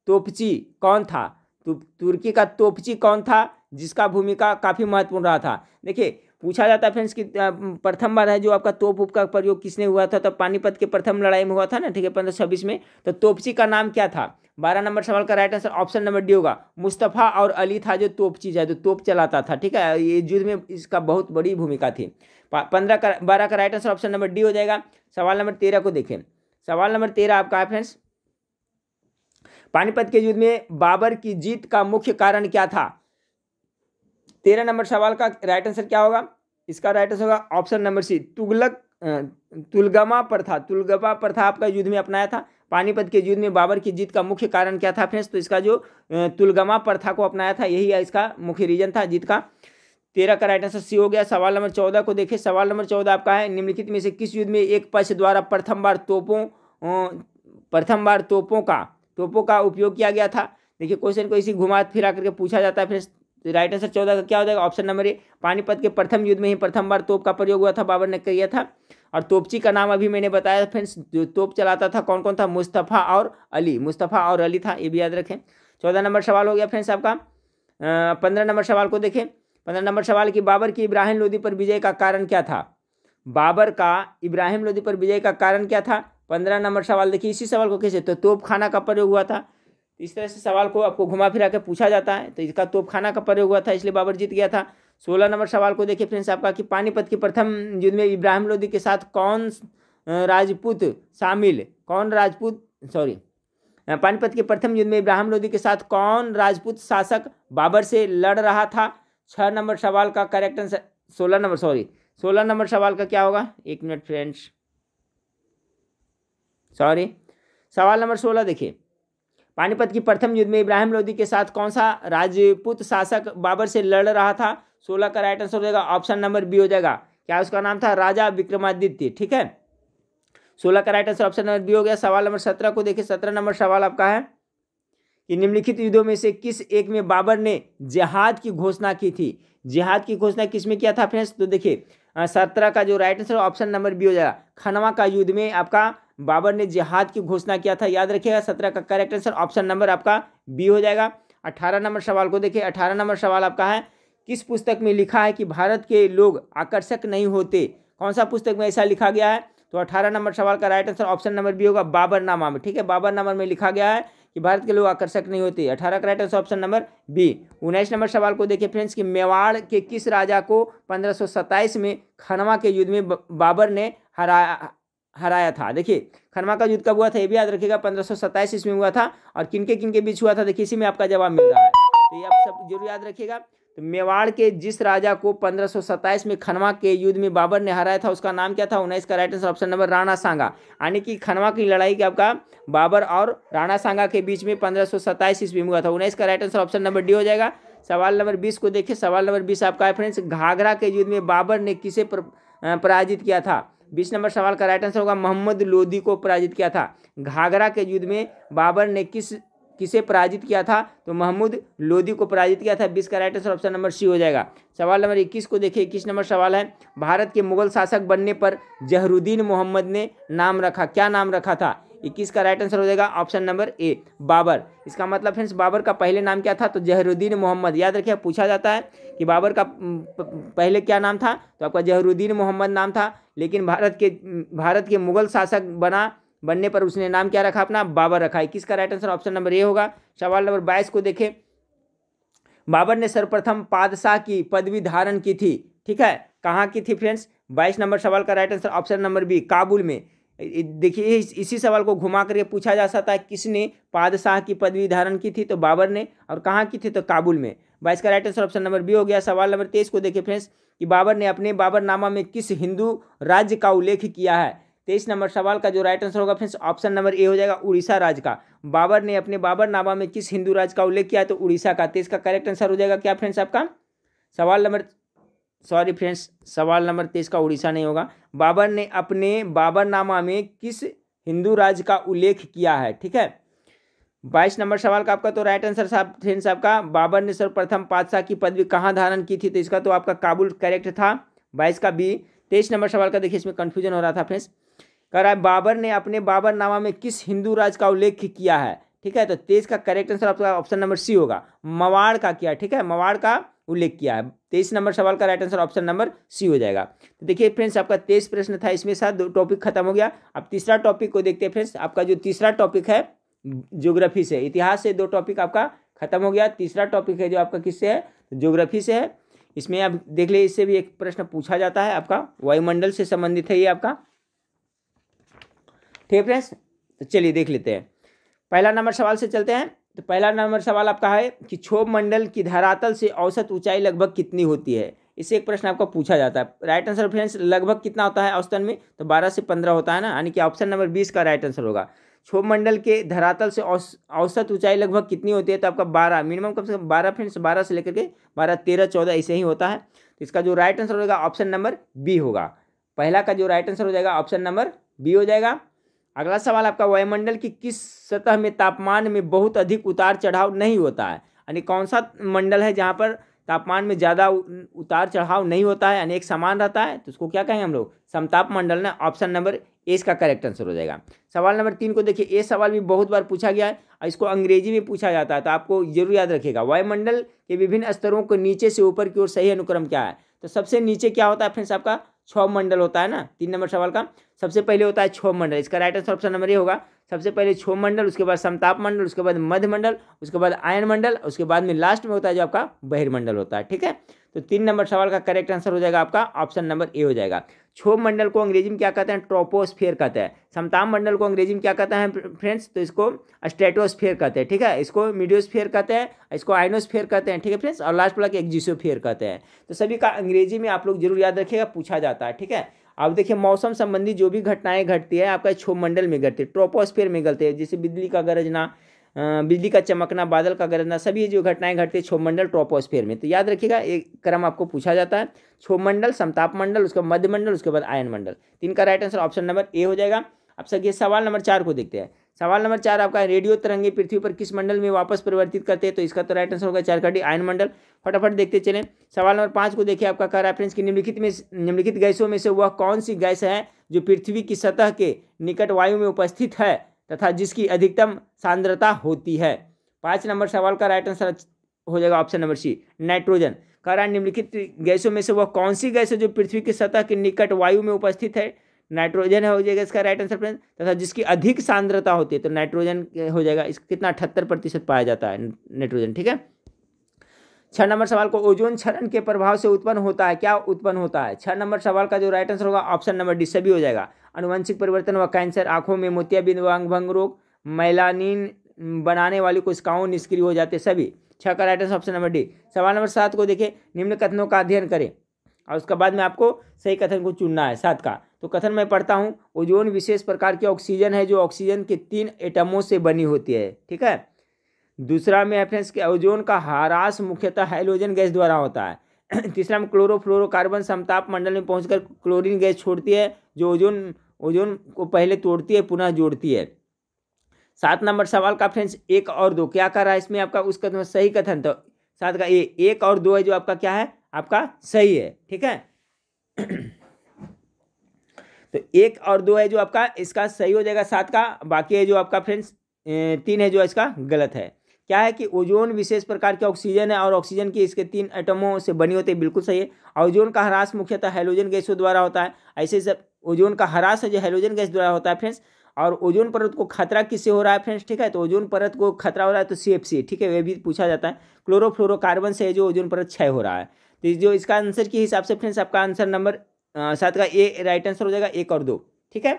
तोपची कौन था। तो तुर्की का तोपची कौन था जिसका भूमिका काफी महत्वपूर्ण रहा था। देखिए पूछा जाता है फ्रेंड्स कि प्रथम बार है जो आपका तोप का प्रयोग किसने हुआ था, तो पानीपत के प्रथम लड़ाई में हुआ था ना, ठीक है, 1526 में। तो तोपची का नाम क्या था। 12 नंबर सवाल का right answer option number D होगा, मुस्तफ़ा और अली था जो तोपची है, जो तोप चलाता था। ठीक है, ये युद्ध में इसका बहुत बड़ी भूमिका थी। 12 का right answer option number D हो जाएगा। सवाल नंबर 13 को देखें। सवाल नंबर 13 आपका है फ्रेंड्स, पानीपत के युद्ध में बाबर की जीत का मुख्य कारण क्या था। 13 नंबर सवाल का राइट आंसर क्या होगा, इसका राइट आंसर होगा ऑप्शन नंबर सी, तुलगमा प्रथा। तुलगमा प्रथा आपका युद्ध में अपनाया था। पानीपत के युद्ध में बाबर की जीत का मुख्य कारण क्या था फ्रेंड्स, तो इसका जो तुलगमा प्रथा को अपनाया था यही इसका मुख्य रीजन था जीत का। 13 का राइट आंसर सी हो गया। सवाल नंबर 14 को देखिए। सवाल नंबर 14 आपका है, निम्नलिखित में से किस युद्ध में एक पक्ष द्वारा प्रथम बार तोपों का उपयोग किया गया था। देखिए क्वेश्चन को इसी घुमा फिरा करके पूछा जाता है फ्रेंड्स। राइट आंसर 14 का क्या हो जाएगा, ऑप्शन नंबर ए, पानीपत के प्रथम युद्ध में ही प्रथम बार तोप का प्रयोग हुआ था, बाबर ने किया था। और तोपची का नाम अभी मैंने बताया फ्रेंड्स, जो तोप चलाता था कौन कौन था, मुस्तफ़ा और अली। मुस्तफ़ा और अली था, ये भी याद रखें। 14 नंबर सवाल हो गया फ्रेंड्स आपका। 15 नंबर सवाल को देखें। 15 नंबर सवाल की, बाबर की इब्राहिम लोदी पर विजय का कारण क्या था। बाबर का इब्राहिम लोदी पर विजय का कारण क्या था। 15 नंबर सवाल देखिए, इसी सवाल को कैसे, तो तोपखाना का प्रयोग हुआ था। इस तरह से सवाल को आपको घुमा फिरा के पूछा जाता है, तो इसका तोपखाना का प्रयोग हुआ था, इसलिए बाबर जीत गया था। 16 नंबर सवाल को देखिए फ्रेंड्स आपका, कि पानीपत के प्रथम युद्ध में इब्राहिम लोदी के साथ पानीपत के प्रथम युद्ध में इब्राहिम लोदी के साथ कौन राजपूत शासक बाबर से लड़ रहा था। 6 नंबर सवाल का करेक्ट आंसर 16 नंबर सवाल का क्या होगा, एक मिनट फ्रेंड्स, सवाल नंबर 16 देखिए। पानीपत की प्रथम युद्ध में इब्राहिम लोदी के साथ कौन सा राजपूत शासक बाबर से लड़ रहा था। 16 का राइट आंसर हो जाएगा ऑप्शन नंबर बी हो जाएगा, क्या उसका नाम था, राजा विक्रमादित्य। ठीक है, 16 का right answer option number B हो गया। सवाल नंबर 17 को देखिए। 17 नंबर सवाल आपका है, कि निम्नलिखित युद्धों में से किस एक में बाबर ने जिहाद की घोषणा की थी। जिहाद की घोषणा किस में किया था फ्रेंड्स, तो देखिए 17 का जो right answer option number B हो जाएगा, खनवा का युद्ध में आपका बाबर ने जिहाद की घोषणा किया था, याद रखिएगा। 17 का करेक्ट आंसर ऑप्शन नंबर आपका बी हो जाएगा। 18 नंबर सवाल को देखिए। 18 नंबर सवाल आपका है, किस पुस्तक में लिखा है कि भारत के लोग आकर्षक नहीं होते। कौन सा पुस्तक में ऐसा लिखा गया है, तो 18 नंबर सवाल का right answer option number B होगा, बाबरनामा में। ठीक है, बाबरनामा में लिखा गया है कि भारत के लोग आकर्षक नहीं होते। 18 का right answer option number B. 19 number सवाल को देखिए फ्रेंड्स, कि मेवाड़ के किस राजा को 1527 में खनवा के युद्ध में बाबर ने हराया था। देखिए खनवा का युद्ध कब हुआ था, ये भी याद रखिएगा, 1527 ईस्वी में हुआ था। और किनके किनके बीच हुआ था, देखिए इसी में आपका जवाब मिल रहा है, तो ये आप सब जरूर याद रखिएगा। तो मेवाड़ के जिस राजा को 1527 में खनवा के युद्ध में बाबर ने हराया था उसका नाम क्या था। 19 का right answer option number Rana Sanga, यानी कि खनवा की लड़ाई के आपका बाबर और राणा सांगा के बीच में 1527 ईस्वी में हुआ था। 19 का right answer option number D हो जाएगा। सवाल नंबर 20 को देखिए। सवाल नंबर 20 आपका है फ्रेंड्स, घाघरा के युद्ध में बाबर ने किसे पराजित किया था। 20 नंबर सवाल का राइट आंसर होगा, मोहम्मद लोदी को पराजित किया था। घाघरा के युद्ध में बाबर ने किसे पराजित किया था, तो महमूद लोदी को पराजित किया था। 20 का right answer option number C हो जाएगा। सवाल नंबर 21 को देखिए। 21 नंबर सवाल है, भारत के मुगल शासक बनने पर जहरुद्दीन मोहम्मद ने नाम रखा, क्या नाम रखा था। 21 का राइट आंसर हो जाएगा ऑप्शन नंबर ए बाबर। इसका मतलब फ्रेंड्स बाबर का पहले नाम क्या था, तो जहरुद्दीन मोहम्मद। याद रखिए, पूछा जाता है कि बाबर का पहले क्या नाम था, तो आपका जहरुद्दीन मोहम्मद नाम था, लेकिन भारत के मुगल शासक बनने पर उसने नाम क्या रखा अपना, बाबर रखा। 21 का right answer option number A होगा। सवाल नंबर 22 को देखें, बाबर ने सर्वप्रथम पादशाह की पदवी धारण की थी, ठीक है, कहाँ की थी फ्रेंड्स। 22 नंबर सवाल का right answer option number B Kabul में। देखिए इसी सवाल को घुमा करके पूछा जा सकता है, किसने पादशाह की पदवी धारण की थी, तो बाबर ने, और कहाँ की थी, तो काबुल में। 22 का right answer option number B हो गया। सवाल नंबर 23 को देखिए फ्रेंड्स, कि बाबर ने अपने बाबरनामा में किस हिंदू राज्य का उल्लेख किया है। 23 नंबर सवाल का जो राइट आंसर होगा फ्रेंड्स ऑप्शन नंबर ए हो जाएगा, उड़ीसा राज्य का। बाबर ने अपने बाबरनामा में किस हिंदू राज्य का उल्लेख किया है, तो उड़ीसा का। 23 का करेक्ट आंसर हो जाएगा क्या फ्रेंड्स आपका, सवाल नंबर 23 का उड़ीसा नहीं होगा। बाबर ने अपने बाबरनामा में किस हिंदू राज्य का उल्लेख किया है, ठीक है। 22 नंबर सवाल का आपका तो राइट आंसर साहब फ्रेंड्स आपका, बाबर ने सर्वप्रथम पादशाह की पदवी कहाँ धारण की थी, तो इसका तो आपका काबुल करेक्ट था, 22 का बी। 23 नंबर सवाल का देखिए, इसमें कंफ्यूजन हो रहा था फ्रेंड्स, कह रहा है बाबर ने अपने बाबरनामा में किस हिंदू राज्य का उल्लेख किया है, ठीक है। तो 23 का करेक्ट आंसर आपका ऑप्शन नंबर सी होगा, मवाड़ का किया, ठीक है, मवाड़ का उल्लेख किया है। 23 नंबर सवाल का right answer option number C हो जाएगा। तो देखिए फ्रेंड्स, आपका 23 प्रश्न था, इसमें साथ 2 टॉपिक खत्म हो गया। अब तीसरा टॉपिक को देखते हैं फ्रेंड्स। आपका जो तीसरा टॉपिक है ज्योग्राफी से, इतिहास से 2 टॉपिक आपका खत्म हो गया। तीसरा टॉपिक है जो आपका किससे है, ज्योग्राफी से है। इसमें आप देख ले, इससे भी एक प्रश्न पूछा जाता है, आपका वायुमंडल से संबंधित है ये आपका, ठीक है फ्रेंड्स। तो चलिए देख लेते हैं, पहला नंबर सवाल से चलते हैं। तो पहला नंबर सवाल आपका है कि क्षोभ मंडल की धरातल से औसत ऊंचाई लगभग कितनी होती है। इससे एक प्रश्न आपका पूछा जाता है। राइट आंसर फ्रेंड्स लगभग कितना होता है औसतन में, तो 12 से 15 होता है ना, यानी कि ऑप्शन नंबर 20 का राइट आंसर होगा। क्षोभ मंडल के धरातल से औसत ऊंचाई लगभग कितनी होती है, तो आपका 12, मिनिमम कम से कम 12 फ्रेंड्स, 12 से लेकर के 12, 13, 14 ऐसे ही होता है। तो इसका जो राइट आंसर होगा ऑप्शन नंबर बी होगा। पहला का जो राइट आंसर हो जाएगा ऑप्शन नंबर बी हो जाएगा। अगला सवाल आपका, वायुमंडल की किस सतह में तापमान में बहुत अधिक उतार चढ़ाव नहीं होता है, यानी कौन सा मंडल है जहाँ पर तापमान में ज़्यादा उतार चढ़ाव नहीं होता है, यानी एक समान रहता है, तो उसको क्या कहेंगे हम लोग, समताप मंडल ना। ऑप्शन नंबर ए इसका करेक्ट आंसर हो जाएगा। सवाल नंबर 3 को देखिए, ये सवाल भी बहुत बार पूछा गया है और इसको अंग्रेजी में पूछा जाता है, तो आपको जरूर याद रखिएगा। वायुमंडल के विभिन्न स्तरों को नीचे से ऊपर की ओर सही अनुक्रम क्या है, तो सबसे नीचे क्या होता है फ्रेंड्स आपका क्षोभ मंडल होता है ना। 3 नंबर सवाल का सबसे पहले होता है क्षोभ मंडल, इसका right answer option number A होगा। सबसे पहले क्षोभ मंडल, उसके बाद समताप मंडल, उसके बाद मध्य मंडल, उसके बाद आयन मंडल, उसके बाद में लास्ट में होता है जो आपका बहिर्मंडल होता है, ठीक है। तो 3 नंबर सवाल का करेक्ट आंसर हो जाएगा आपका ऑप्शन नंबर ए हो जाएगा। क्षोभ मंडल को अंग्रेजी में क्या कहते हैं, ट्रोपोस्फियर कहते हैं। समताप मंडल को अंग्रेजी में क्या कहते हैं फ्रेंड्स, तो इसको स्ट्रेटोस्फियर कहते हैं, ठीक है। इसको मीडियोस्फियर कहते हैं, इसको आयनोस्फियर कहते हैं, ठीक है फ्रेंड्स, और लास्ट वाला के एक्जियोस्फियर कहते हैं। तो सभी का अंग्रेजी में आप लोग जरूर याद रखिएगा, पूछा जाता है, ठीक है। अब देखिए, मौसम संबंधी जो भी घटनाएं घटती है आपका क्षोभ मंडल में घटती है, ट्रोपोस्फियर में घटती है, जैसे बिजली का गरजना, बिजली का चमकना, बादल का गरजना, सभी जो घटनाएं घटती है क्षोभ मंडल ट्रोपोस्फियर में। तो याद रखिएगा, एक क्रम आपको पूछा जाता है, क्षोभ मंडल, समताप मंडल, उसके बाद मध्य मंडल, उसके बाद आयन मंडल। 3 का right answer option number A हो जाएगा। अब सर सवाल नंबर 4 को देखते हैं। सवाल नंबर 4 आपका, रेडियो तरंगे पृथ्वी पर किस मंडल में वापस परिवर्तित करते हैं, तो इसका तो राइट आंसर होगा 4 का डी आयन मंडल। फटाफट देखते चलें। सवाल नंबर 5 को देखिए, आपका कह रेफरेंस की निम्नलिखित गैसों में से वह कौन सी गैस है जो पृथ्वी की सतह के निकट वायु में उपस्थित है तथा जिसकी अधिकतम सांद्रता होती है। 5 नंबर सवाल का राइट आंसर हो जाएगा ऑप्शन नंबर सी, नाइट्रोजन। कह रहा है निम्नलिखित गैसों में से वह कौन सी गैस है जो पृथ्वी की सतह के निकट वायु में उपस्थित है, नाइट्रोजन हो जाएगा इसका राइट आंसर फ्रेंड्स, तथा जिसकी अधिक सांद्रता होती है, तो नाइट्रोजन हो जाएगा। इसका कितना 78% पाया जाता है नाइट्रोजन, ठीक है। 6 नंबर सवाल को, ओजोन क्षरण के प्रभाव से उत्पन्न होता है, क्या उत्पन्न होता है। 6 नंबर सवाल का जो राइट आंसर होगा ऑप्शन नंबर डी सभी हो जाएगा। अनुवंशिक परिवर्तन व कैंसर, आंखों में मोतियाबिंद व अंग भंग रोग, मेलानिन बनाने वाली कोशिकाओं निष्क्रिय हो जाते, सभी। 6 का right answer option number D. सवाल नंबर 7 को देखिए, निम्न कथनों का अध्ययन करें और उसके बाद में आपको सही कथन को चुनना है। 7 का तो कथन मैं पढ़ता हूँ, ओजोन विशेष प्रकार की ऑक्सीजन है जो ऑक्सीजन के 3 एटमों से बनी होती है, ठीक है। दूसरा में रेफरेंस के ओजोन का ह्रास मुख्यतः हाइड्रोजन गैस द्वारा होता है। तीसरा में क्लोरोफ्लोरोकार्बन समताप मंडल में पहुंचकर क्लोरीन गैस छोड़ती है जो ओजोन को पहले तोड़ती है पुनः जोड़ती है। 7 नंबर सवाल का फ्रेंड्स 1 और 2 क्या कर रहा है इसमें आपका उस कथन सही कथन, तो 7 का 1 और 2 है जो आपका क्या है आपका सही है, ठीक है। तो 1 और 2 है जो आपका इसका सही हो जाएगा 7 का, बाकी है जो आपका फ्रेंड्स 3 है जो इसका गलत है। क्या है कि ओजोन विशेष प्रकार के ऑक्सीजन है और ऑक्सीजन की इसके 3 एटमों से बनी होती है, बिल्कुल सही है। ओजोन का ह्रास मुख्यतः हैलोजन गैसों द्वारा होता है। ऐसे सब ओजोन का ह्रास है जो हैलोजन गैस द्वारा होता है फ्रेंड्स। और ओजोन परत को खतरा किससे हो रहा है फ्रेंड्स, ठीक है, तो ओजोन परत को खतरा हो रहा है तो CFC, ठीक है, ये भी पूछा जाता है। क्लोरोफ्लोरोकार्बन से जो ओजोन परत क्षय हो रहा है। तो जो इसका आंसर के हिसाब से फ्रेंड्स आपका आंसर नंबर 7 का ए राइट आंसर हो जाएगा, 1 और 2, ठीक है।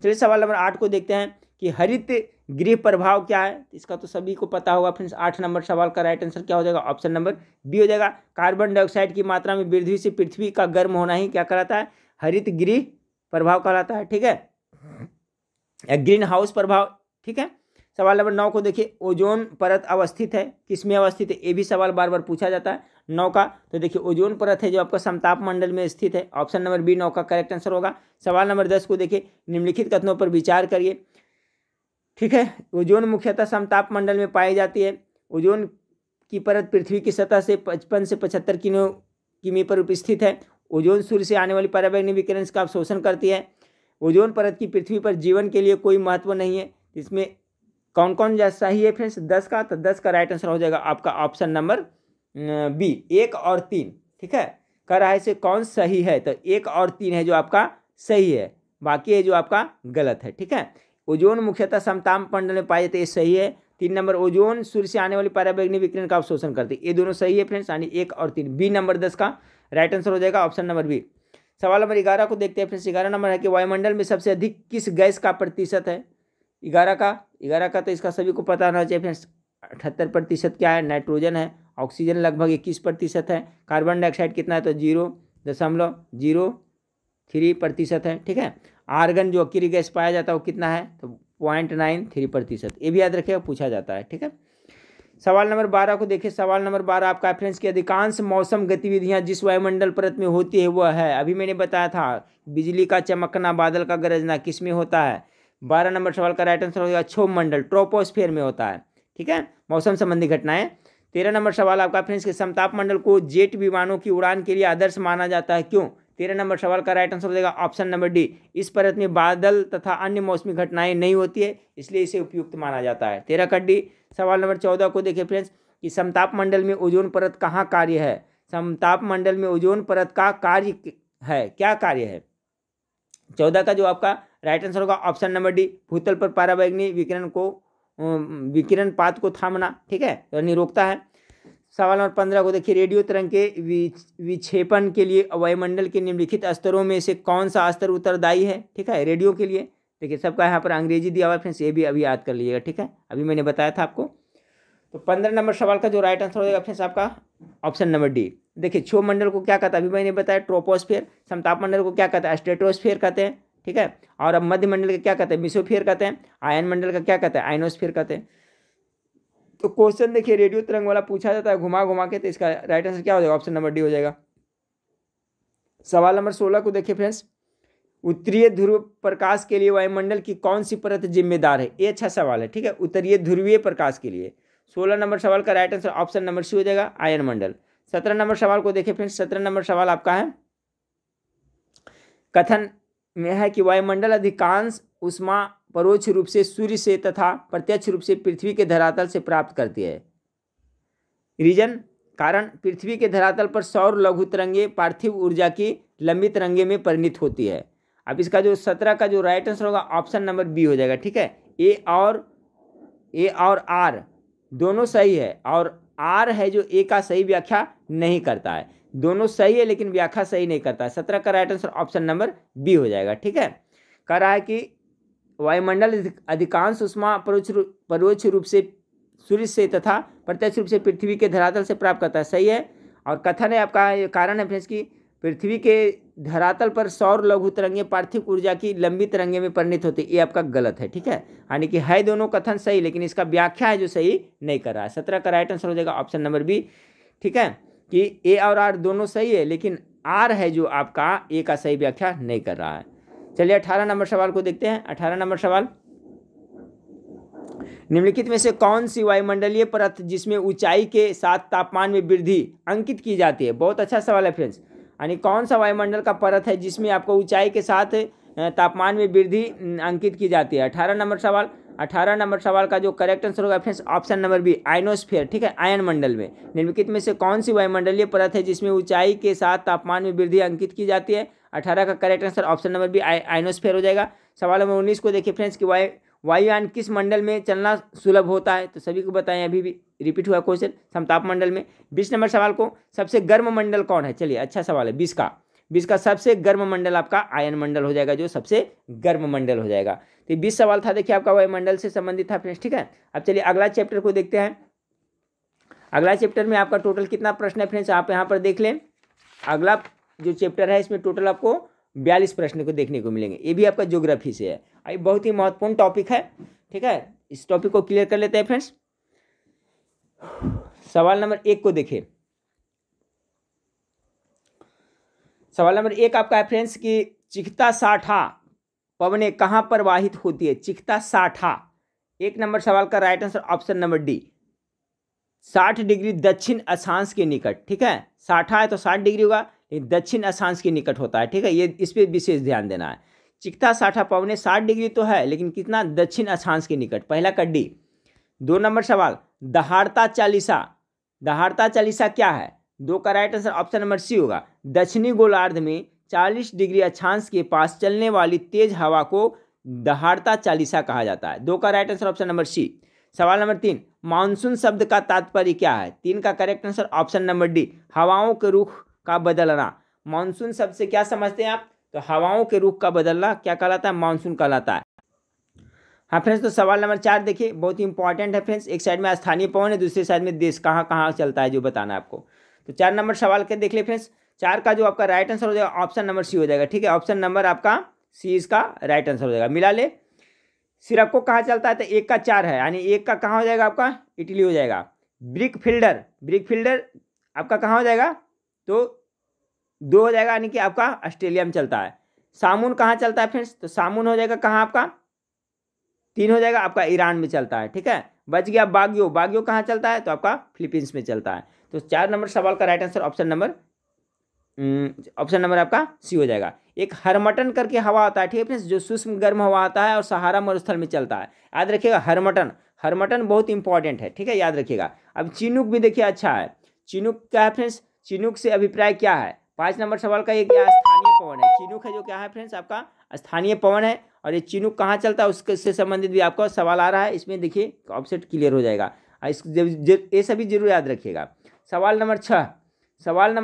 चलिए सवाल नंबर 8 को देखते हैं कि हरित गृह प्रभाव क्या है। इसका तो सभी को पता होगा फ्रेंड्स। 8 नंबर सवाल का राइट आंसर क्या हो जाएगा, ऑप्शन नंबर बी हो जाएगा। कार्बन डाइऑक्साइड की मात्रा में वृद्धि से पृथ्वी का गर्म होना ही क्या कहलाता है, हरित गृह प्रभाव कहलाता है, ठीक है, ग्रीन हाउस प्रभाव, ठीक है। सवाल नंबर 9 को देखिए, ओजोन परत अवस्थित है किसमें अवस्थित है, ये भी सवाल बार बार पूछा जाता है 9 का। तो देखिए ओजोन परत है जो आपका समताप मंडल में स्थित है, ऑप्शन नंबर बी 9 का करेक्ट आंसर होगा। सवाल नंबर 10 को देखिए, निम्नलिखित कथनों पर विचार करिए, ठीक है। ओजोन मुख्यतः समताप मंडल में पाई जाती है। ओजोन की परत पृथ्वी की सतह से 55 से 75 किमी पर उपस्थित है। ओजोन सूर्य से आने वाली पराबैंगनी विकिरण का अवशोषण करती है। ओजोन परत की पृथ्वी पर जीवन के लिए कोई महत्व नहीं है। इसमें कौन कौन सही है फ्रेंड्स, 10 का, तो 10 का राइट आंसर हो जाएगा आपका ऑप्शन नंबर बी 1 और 3, ठीक है। कह रहा है इसे कौन सही है, तो 1 और 3 है जो आपका सही है, बाकी है जो आपका गलत है, ठीक है। ओजोन मुख्यतः समताप मंडल में पाए जाते, ये सही है। 3 नंबर ओजोन सूर्य से आने वाली पराबैंगनी विकिरण का अवशोषण करती है, ये दोनों सही है फ्रेंड्स, यानी 1 और 3, बी नंबर 10 का राइट आंसर हो जाएगा ऑप्शन नंबर बी। सवाल नंबर 11 को देखते हैं फ्रेंड्स। 11 नंबर है कि वायुमंडल में सबसे अधिक किस गैस का प्रतिशत है। 11 का तो इसका सभी को पता होना चाहिए फ्रेंड्स। 78% क्या है, नाइट्रोजन है। ऑक्सीजन लगभग 21% है। कार्बन डाइऑक्साइड कितना है, तो 0.03% है, ठीक है। आर्गन जो अक्रिय गैस पाया जाता है वो कितना है, तो 0.93%, ये भी याद रखिएगा, पूछा जाता है, ठीक है। सवाल नंबर 12 को देखिए। सवाल नंबर 12 आपका फ्रेंड्स की अधिकांश मौसम गतिविधियां जिस वायुमंडल परत में होती है वह है, अभी मैंने बताया था, बिजली का चमकना, बादल का गरजना किस में होता है। 12 नंबर सवाल का राइट आंसर होगा क्षोभ मंडल, ट्रोपोस्फेयर में होता है, ठीक है, मौसम संबंधी घटनाएं। 13 नंबर सवाल आपका फ्रेंड्स के समताप मंडल को जेट विमानों की उड़ान के लिए आदर्श माना जाता है, क्यों। 13 नंबर सवाल का राइट आंसर हो जाएगा ऑप्शन नंबर डी, इस परत में बादल तथा अन्य मौसमी घटनाएं नहीं होती है, इसलिए इसे उपयुक्त माना जाता है, 13 का डी। सवाल नंबर 14 को देखिए फ्रेंड्स कि समताप मंडल में ओजोन परत कहाँ कार्य है। समताप मंडल में ओजोन परत का कार्य है, क्या कार्य है। 14 का जो आपका राइट आंसर होगा ऑप्शन नंबर डी, भूतल पर पराबैंगनी विकिरण पात को थामना, ठीक है, यानी रोकता है। सवाल नंबर 15 को देखिए, रेडियो तरंग के विक्षेपण के लिए वायुमंडल के निम्नलिखित स्तरों में से कौन सा स्तर उत्तरदायी है, ठीक है, रेडियो के लिए। देखिए सबका यहाँ पर अंग्रेजी दिया हुआ है फ्रेंड्स, ये भी अभी याद कर लीजिएगा, ठीक है, अभी मैंने बताया था आपको। तो 15 नंबर सवाल का जो राइट आंसर हो जाएगा फ्रेंड्स आपका ऑप्शन नंबर डी। देखिए क्षोभ मंडल को क्या कहता है, अभी मैंने बताया ट्रोपोस्फेयर। समताप मंडल को क्या कहता है, स्ट्रेटोस्फेयर कहते हैं, ठीक है। और अब मध्य मंडल का क्या कहते हैं, मेसोस्फीयर कहते हैं। आयन मंडल का क्या कहते हैं, आयनोस्फीयर कहते हैं। तो क्वेश्चन देखिए रेडियो तरंग वाला पूछा जाता है घुमा घुमा के, तो इसका राइट आंसर क्या हो जाएगा, ऑप्शन नंबर डी हो जाएगा। सवाल नंबर 16 को देखिए फ्रेंड्स, उत्तरीय ध्रुव प्रकाश के लिए वायुमंडल की कौन सी परत जिम्मेदार है, ये अच्छा सवाल है, ठीक है, उत्तरीय ध्रुवीय प्रकाश के लिए। 16 नंबर सवाल का right answer option number C हो जाएगा, आयन मंडल। 17 नंबर सवाल को देखिए फ्रेंड्स, 17 नंबर सवाल आपका है, कथन में है कि वायुमंडल अधिकांश ऊष्मा परोक्ष रूप से सूर्य से तथा प्रत्यक्ष रूप से पृथ्वी के धरातल से प्राप्त करती है। रीजन, कारण, पृथ्वी के धरातल पर सौर लघु तरंगे पार्थिव ऊर्जा की लंबी तरंगे में परिणित होती है। अब इसका जो 17 का जो राइट आंसर होगा ऑप्शन नंबर बी हो जाएगा, ठीक है। ए और आर दोनों सही है, और आर है जो ए का सही व्याख्या नहीं करता है। दोनों सही है लेकिन व्याख्या सही नहीं करता है। 17 का right answer option number B हो जाएगा, ठीक है। कह रहा है कि वायुमंडल अधिकांश ऊष्मा परोक्ष रूप से सूर्य से तथा प्रत्यक्ष रूप से पृथ्वी के धरातल से प्राप्त करता है, सही है। और कथन है आपका, कारण है फ्रेंड्स की पृथ्वी के धरातल पर सौर लघु तरंगे पार्थिव ऊर्जा की लंबी तरंगे में परिणित होती है, ये आपका गलत है, ठीक है। यानी कि है दोनों कथन सही, लेकिन इसका व्याख्या है जो सही नहीं कर रहा है। 17 का राइट आंसर हो जाएगा ऑप्शन नंबर बी, ठीक है, कि ए और आर दोनों सही है, लेकिन आर है जो आपका ए का सही व्याख्या नहीं कर रहा है। चलिए 18 नंबर सवाल को देखते हैं। 18 नंबर सवाल, निम्नलिखित में से कौन सी वायुमंडलीय परत जिसमें ऊंचाई के साथ तापमान में वृद्धि अंकित की जाती है। बहुत अच्छा सवाल है फ्रेंड्स, यानी कौन सा वायुमंडल का परत है जिसमें आपको ऊंचाई के साथ तापमान में वृद्धि अंकित की जाती है। 18 नंबर सवाल का जो करेक्ट आंसर होगा friends option number B, ionosphere, ठीक है, आयन मंडल में निम्नलिखित में से कौन सी वायुमंडलीय परत है जिसमें ऊंचाई के साथ तापमान में वृद्धि अंकित की जाती है। 18 का correct answer option number B, ionosphere हो जाएगा। सवाल नंबर 19 को देखिए फ्रेंड्स कि वायुयान किस मंडल में चलना सुलभ होता है, तो सभी को बताएं, अभी भी रिपीट हुआ क्वेश्चन, समताप मंडल में। 20 नंबर सवाल को सबसे गर्म मंडल कौन है, चलिए अच्छा सवाल है। 20 का सबसे गर्म मंडल आपका आयन मंडल हो जाएगा, जो सबसे गर्म मंडल हो जाएगा। तो 20 सवाल था, देखिए आपका वायुमंडल से संबंधित था फ्रेंड्स, ठीक है। अब चलिए अगला चैप्टर को देखते हैं। अगला चैप्टर में आपका टोटल कितना प्रश्न है फ्रेंड्स, आप यहाँ पर देख लें। अगला जो चैप्टर है इसमें टोटल आपको 42 प्रश्न को देखने को मिलेंगे। ये भी आपका ज्योग्राफी से है, ये बहुत ही महत्वपूर्ण टॉपिक है, ठीक है। इस टॉपिक को क्लियर कर लेते हैं फ्रेंड्स। सवाल नंबर 1 को देखिए। सवाल नंबर 1 आपका है फ्रेंड्स कि चिख्ता साठा पवने कहाँ पर वाहित होती है। चिख्ता साठा, 1 नंबर सवाल का right answer option number D, 60 degree दक्षिण अक्षांश के निकट, ठीक है। साठा है तो 60 डिग्री होगा, लेकिन दक्षिण अक्षांश के निकट होता है, ठीक है। ये इस पर विशेष ध्यान देना है। चिख्ता साठा पवने 60 डिग्री तो है, लेकिन कितना, दक्षिण अक्षांश के निकट, पहला का डी। 2 नंबर सवाल दहाड़ता चालीसा, दहाड़ता चालीसा क्या है। 2 का right answer option number C होगा, दक्षिणी गोलार्ध में 40 डिग्री अक्षांश के पास चलने वाली तेज हवा को दहाड़ता चालीसा कहा जाता है। 2 का right answer option number C. सवाल नंबर 3, मानसून शब्द का तात्पर्य क्या है। 3 का correct answer option number D, हवाओं के रुख का बदलना। मानसून शब्द से क्या समझते हैं आप, तो हवाओं के रुख का बदलना क्या कहलाता है, मानसून कहलाता है। हाँ फ्रेंड्स, तो सवाल नंबर 4 देखिए, बहुत ही इंपॉर्टेंट है फ्रेंड्स। एक साइड में स्थानीय पवन है, दूसरी साइड में देश कहाँ कहाँ चलता है जो बताना है आपको। तो 4 नंबर सवाल के देख ले फ्रेंड्स। 4 का जो आपका राइट आंसर हो जाएगा ऑप्शन नंबर सी हो जाएगा, ठीक है। ऑप्शन नंबर आपका सी इसका राइट आंसर हो जाएगा। मिला ले, सिरक्को कहाँ चलता है, तो 1 का 4 है, यानी 1 का कहाँ हो जाएगा आपका, इटली हो जाएगा। ब्रिक फील्डर आपका कहाँ हो जाएगा, तो 2 हो जाएगा, यानी कि आपका ऑस्ट्रेलिया में चलता है। सामुन कहाँ चलता है फ्रेंड्स, तो सामुन हो जाएगा कहाँ आपका, 3 हो जाएगा, आपका ईरान में चलता है, ठीक है। बच गया बागियो कहाँ चलता है, तो आपका फिलीपींस में चलता है। तो 4 नंबर सवाल का राइट आंसर ऑप्शन नंबर आपका सी हो जाएगा। एक हरमटन करके हवा आता है, ठीक है फ्रेंड्स, जो सूक्ष्म गर्म हवा आता है और सहारा मरुस्थल में चलता है। याद रखिएगा हरमटन बहुत इंपॉर्टेंट है, ठीक है, याद रखिएगा। अब चिनूक भी देखिए अच्छा है। चिनूक क्या है फ्रेंड्स, चिनूक से अभिप्राय क्या है। 5 नंबर सवाल का ये क्या स्थानीय पवन है। चिनूक है जो क्या है फ्रेंड्स, आपका स्थानीय पवन है, और ये चिनूक कहाँ चलता है उससे संबंधित भी आपका सवाल आ रहा है। इसमें देखिए ऑप्शन क्लियर हो जाएगा, ये सभी जरूर याद रखिएगा। सवाल नंबर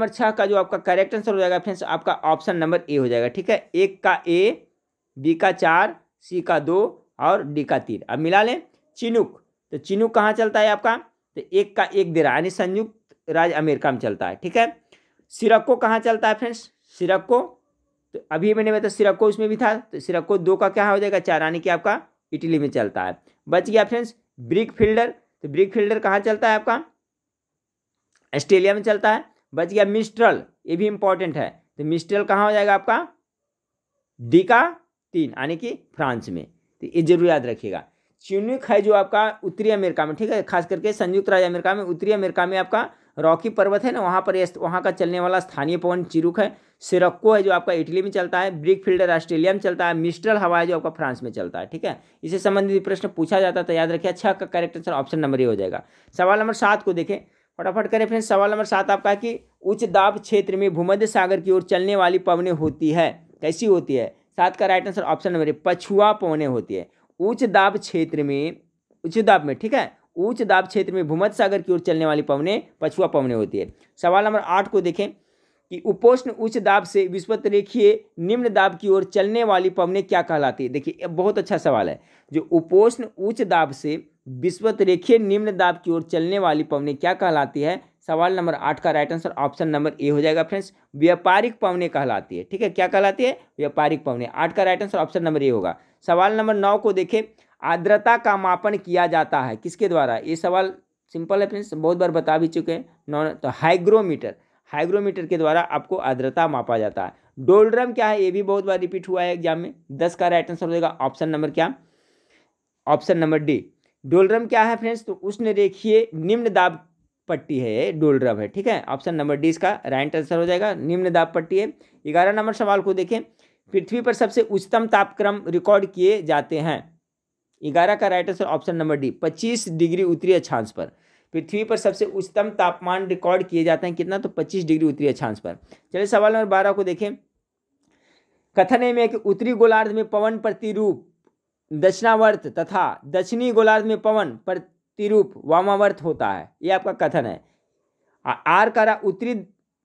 6 का जो आपका करेक्ट आंसर हो जाएगा फ्रेंड्स, आपका ऑप्शन नंबर ए हो जाएगा, ठीक है। 1 का ए, बी का 4, सी का 2 और डी का 3। अब मिला लें चिनूक, तो चिनूक कहाँ चलता है आपका, तो 1 का 1 दे रहा है, यानी संयुक्त राज्य अमेरिका में चलता है, ठीक है। सिरक्को कहाँ चलता है फ्रेंड्स, सिरक्को, तो अभी मैंने बताया सिरक्को उसमें भी था, तो सिरक्को 2 का क्या हो जाएगा 4, यानी कि आपका इटली में चलता है। बच गया फ्रेंड्स ब्रिक फील्डर, तो ब्रिक फील्डर कहाँ चलता है आपका, ऑस्ट्रेलिया में चलता है। बच गया मिस्ट्रल, ये भी इंपॉर्टेंट है, तो मिस्ट्रल कहाँ हो जाएगा आपका, डी का 3, यानी कि फ्रांस में। तो ये जरूर याद रखिएगा। चिनूक है जो आपका उत्तरी अमेरिका में, ठीक है, खास करके संयुक्त राज्य अमेरिका में, उत्तरी अमेरिका में आपका रॉकी पर्वत है ना, वहाँ का चलने वाला स्थानीय पवन चिनूक है। सिरक्को है जो आपका इटली में चलता है। ब्रिक फील्डर ऑस्ट्रेलिया में चलता है। मिस्ट्रल हवा है जो आपका फ्रांस में चलता है, ठीक है। इससे संबंधित प्रश्न पूछा जाता है, तो याद रखिए। अच्छा का correct answer option number A हो जाएगा। सवाल नंबर 7 को देखें, फटाफट करें फ्रेंड्स। सवाल नंबर 7 आपका कि उच्च दाब क्षेत्र में भूमध्य सागर की ओर चलने वाली पवनें होती है, कैसी होती है। 7 का right answer option number A, पछुआ पवनें होती है। उच्च दाब में, ठीक है, उच्च दाब क्षेत्र में भूमध्य सागर की ओर चलने वाली पवनें पछुआ पवनें होती है। सवाल नंबर 8 को देखें कि उपोष्ण उच्च दाब से विषुवत रेखीय निम्न दाब की ओर चलने वाली पवनें क्या कहलाती है। देखिए बहुत अच्छा सवाल है। जो उपोष्ण उच्च दाब से विषुवत रेखीय निम्न दाब की ओर चलने वाली पवनें क्या कहलाती है। सवाल नंबर 8 का right answer option number A हो जाएगा फ्रेंड्स, व्यापारिक पवनें कहलाती है, ठीक है। क्या कहलाती है, व्यापारिक पवनें। 8 का right answer option number A होगा। सवाल नंबर 9 को देखें, आर्द्रता का मापन किया जाता है किसके द्वारा। ये सवाल सिंपल है फ्रेंड्स, बहुत बार बता भी चुके हैं। तो हाइग्रोमीटर के द्वारा आपको आर्द्रता मापा जाता है। डोलड्रम क्या है, ये भी बहुत बार रिपीट हुआ है एग्जाम में। 10 का राइट आंसर हो जाएगा ऑप्शन नंबर क्या, ऑप्शन नंबर डी। डोलड्रम क्या है फ्रेंड्स, तो उष्ण रेखीय निम्न दाब पट्टी है, डोलड्रम है, ठीक है। ऑप्शन नंबर डी इसका राइट आंसर हो जाएगा, निम्न दाब पट्टी है। 11 नंबर सवाल को देखें, पृथ्वी पर सबसे उच्चतम तापक्रम रिकॉर्ड किए जाते हैं? 11 का right answer option number D, 25 degree उत्तरी अक्षांश पर। पृथ्वी पर सबसे उच्चतम तापमान रिकॉर्ड किए जाते हैं कितना? तो 25 डिग्री उत्तरी अक्षांश पर। चलिए सवाल नंबर 12 को देखें। कथन है कि उत्तरी गोलार्ध में पवन प्रतिरूप दक्षिणावर्त तथा दक्षिणी गोलार्ध में पवन प्रतिरूप वामावर्त होता है। ये आपका कथन है। आर का उत्तरी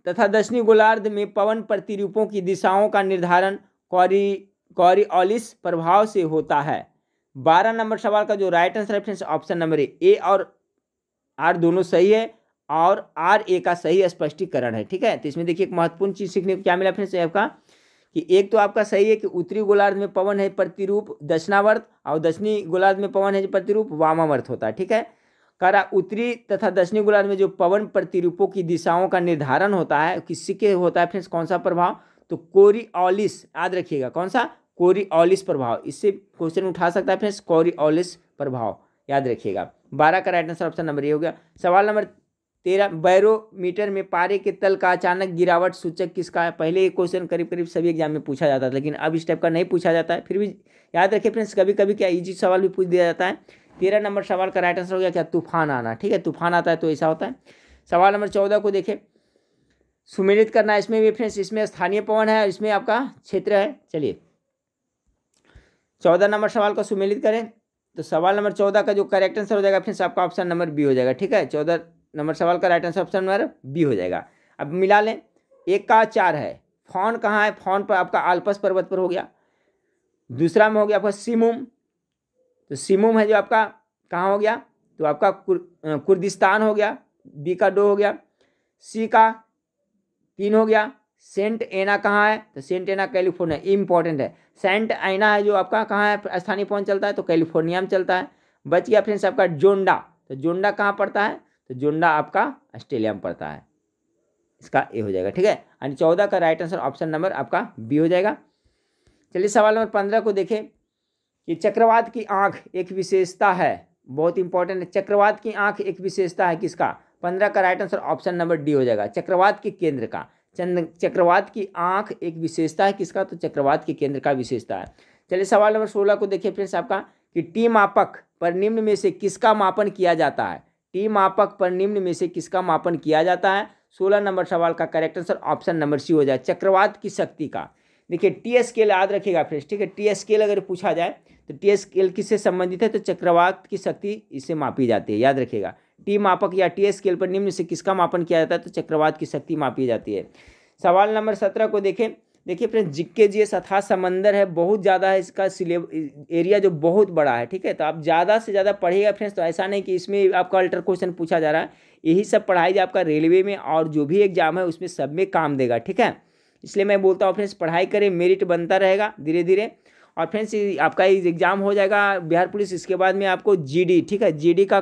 तथा दक्षिणी गोलार्ध में पवन प्रतिरूपों की दिशाओं का निर्धारण कॉरियोलिस प्रभाव से होता है। 12 नंबर सवाल का जो राइट आंसर है ऑप्शन नंबर ए और आर दोनों सही है और आर ए का सही स्पष्टीकरण है। ठीक है, तो इसमें देखिए एक महत्वपूर्ण चीज सीखने को क्या मिला फ्रेंड्स आपका, कि एक तो आपका सही है कि उत्तरी गोलार्ध में पवन है प्रतिरूप दक्षिणावर्त और दक्षिणी गोलार्ध में पवन है प्रतिरूप वामावर्त होता है। ठीक है, करा उत्तरी तथा दक्षिणी गोलार्ध में जो पवन प्रतिरूपों की दिशाओं का निर्धारण होता है किसी के होता है फ्रेंड्स, कौन सा प्रभाव? तो कोरियोलिस, याद रखिएगा कौन सा? कोरियोलिस प्रभाव। इससे क्वेश्चन उठा सकता है फ्रेंड्स, कोरियोलिस प्रभाव, याद रखिएगा। 12 का right answer option number A हो गया। सवाल नंबर 13, बैरोमीटर में पारे के तल का अचानक गिरावट सूचक किसका है? पहले ये क्वेश्चन करीब करीब सभी एग्जाम में पूछा जाता था, लेकिन अब इस टाइप का नहीं पूछा जाता है। फिर भी याद रखिए फ्रेंड्स, कभी कभी क्या इजी सवाल भी पूछ दिया जाता है। 13 नंबर सवाल का राइट आंसर हो गया क्या? तूफान आना। ठीक है, तूफान आता है तो ऐसा होता है। सवाल नंबर 14 को देखें, सुमेलित करना। इसमें भी फ्रेंड्स इसमें स्थानीय पवन है, इसमें आपका क्षेत्र है। चलिए 14 नंबर सवाल को सुमेलित करें तो सवाल नंबर 14 का जो करेक्ट आंसर हो जाएगा फ्रेंड्स आपका ऑप्शन नंबर बी हो जाएगा। ठीक है, 14 नंबर सवाल का right answer option number B हो जाएगा। अब मिला लें, 1 का 4 है। फॉन कहाँ है? फॉन पर आपका आल्पस पर्वत पर हो गया। दूसरा में हो गया आपका सिमुम, तो सिमुम है जो आपका कहाँ हो गया? तो आपका कुर्दिस्तान हो गया। बी का 2 हो गया। सी का 3 हो गया। सेंट एना कहाँ है? तो सेंट एना कैलिफोर्निया, इंपॉर्टेंट है। सेंट एना है जो आपका कहाँ है स्थानीय पवन चलता है? तो कैलिफोर्निया में चलता है। बच गया फ्रेंड्स आपका जोंडा, तो जोंडा कहाँ पड़ता है? तो जोंडा आपका ऑस्ट्रेलिया में पड़ता है। इसका ए हो जाएगा। ठीक है, यानी 14 का राइट आंसर ऑप्शन नंबर आपका बी हो जाएगा। चलिए सवाल नंबर 15 को देखें कि चक्रवात की आंख एक विशेषता है, बहुत इंपॉर्टेंट है। चक्रवात की आंख एक विशेषता है किसका? 15 का right answer option number D हो जाएगा, चक्रवात के केंद्र का। चक्रवात की आंख एक विशेषता है किसका? तो चक्रवात के केंद्र का विशेषता है। चलिए सवाल नंबर 16 को देखिए फ्रेंड्स आपका, कि टी मापक पर निम्न में से किसका मापन किया जाता है? टी मापक पर निम्न में से किसका मापन किया जाता है? 16 नंबर सवाल का correct answer option number C हो जाए, चक्रवात की शक्ति का। देखिए टी स्केल याद रखिएगा फ्रेंड्स। ठीक है, टी स्केल अगर पूछा जाए तो टी स्केल किससे संबंधित है? तो चक्रवात की शक्ति इससे मापी जाती है, याद रखिएगा। टी मापक या टी स्केल पर निम्न से किसका मापन किया जाता है? तो चक्रवात की शक्ति मापी जाती है। सवाल नंबर 17 को देखें। देखिए फ्रेंड्स, जीके अथाह समंदर है, बहुत ज़्यादा है, इसका एरिया जो बहुत बड़ा है। ठीक है, तो आप ज़्यादा से ज़्यादा पढ़िएगा फ्रेंड्स। तो ऐसा नहीं कि इसमें आपका अल्टर क्वेश्चन पूछा जा रहा है, यही सब पढ़ाई जो आपका रेलवे में और जो भी एग्जाम है उसमें सब में काम देगा। ठीक है, इसलिए मैं बोलता हूँ फ्रेंड्स पढ़ाई करें, मेरिट बनता रहेगा धीरे धीरे। और फ्रेंड्स आपका एग्जाम हो जाएगा बिहार पुलिस, इसके बाद में आपको जीडी, ठीक है, जीडी का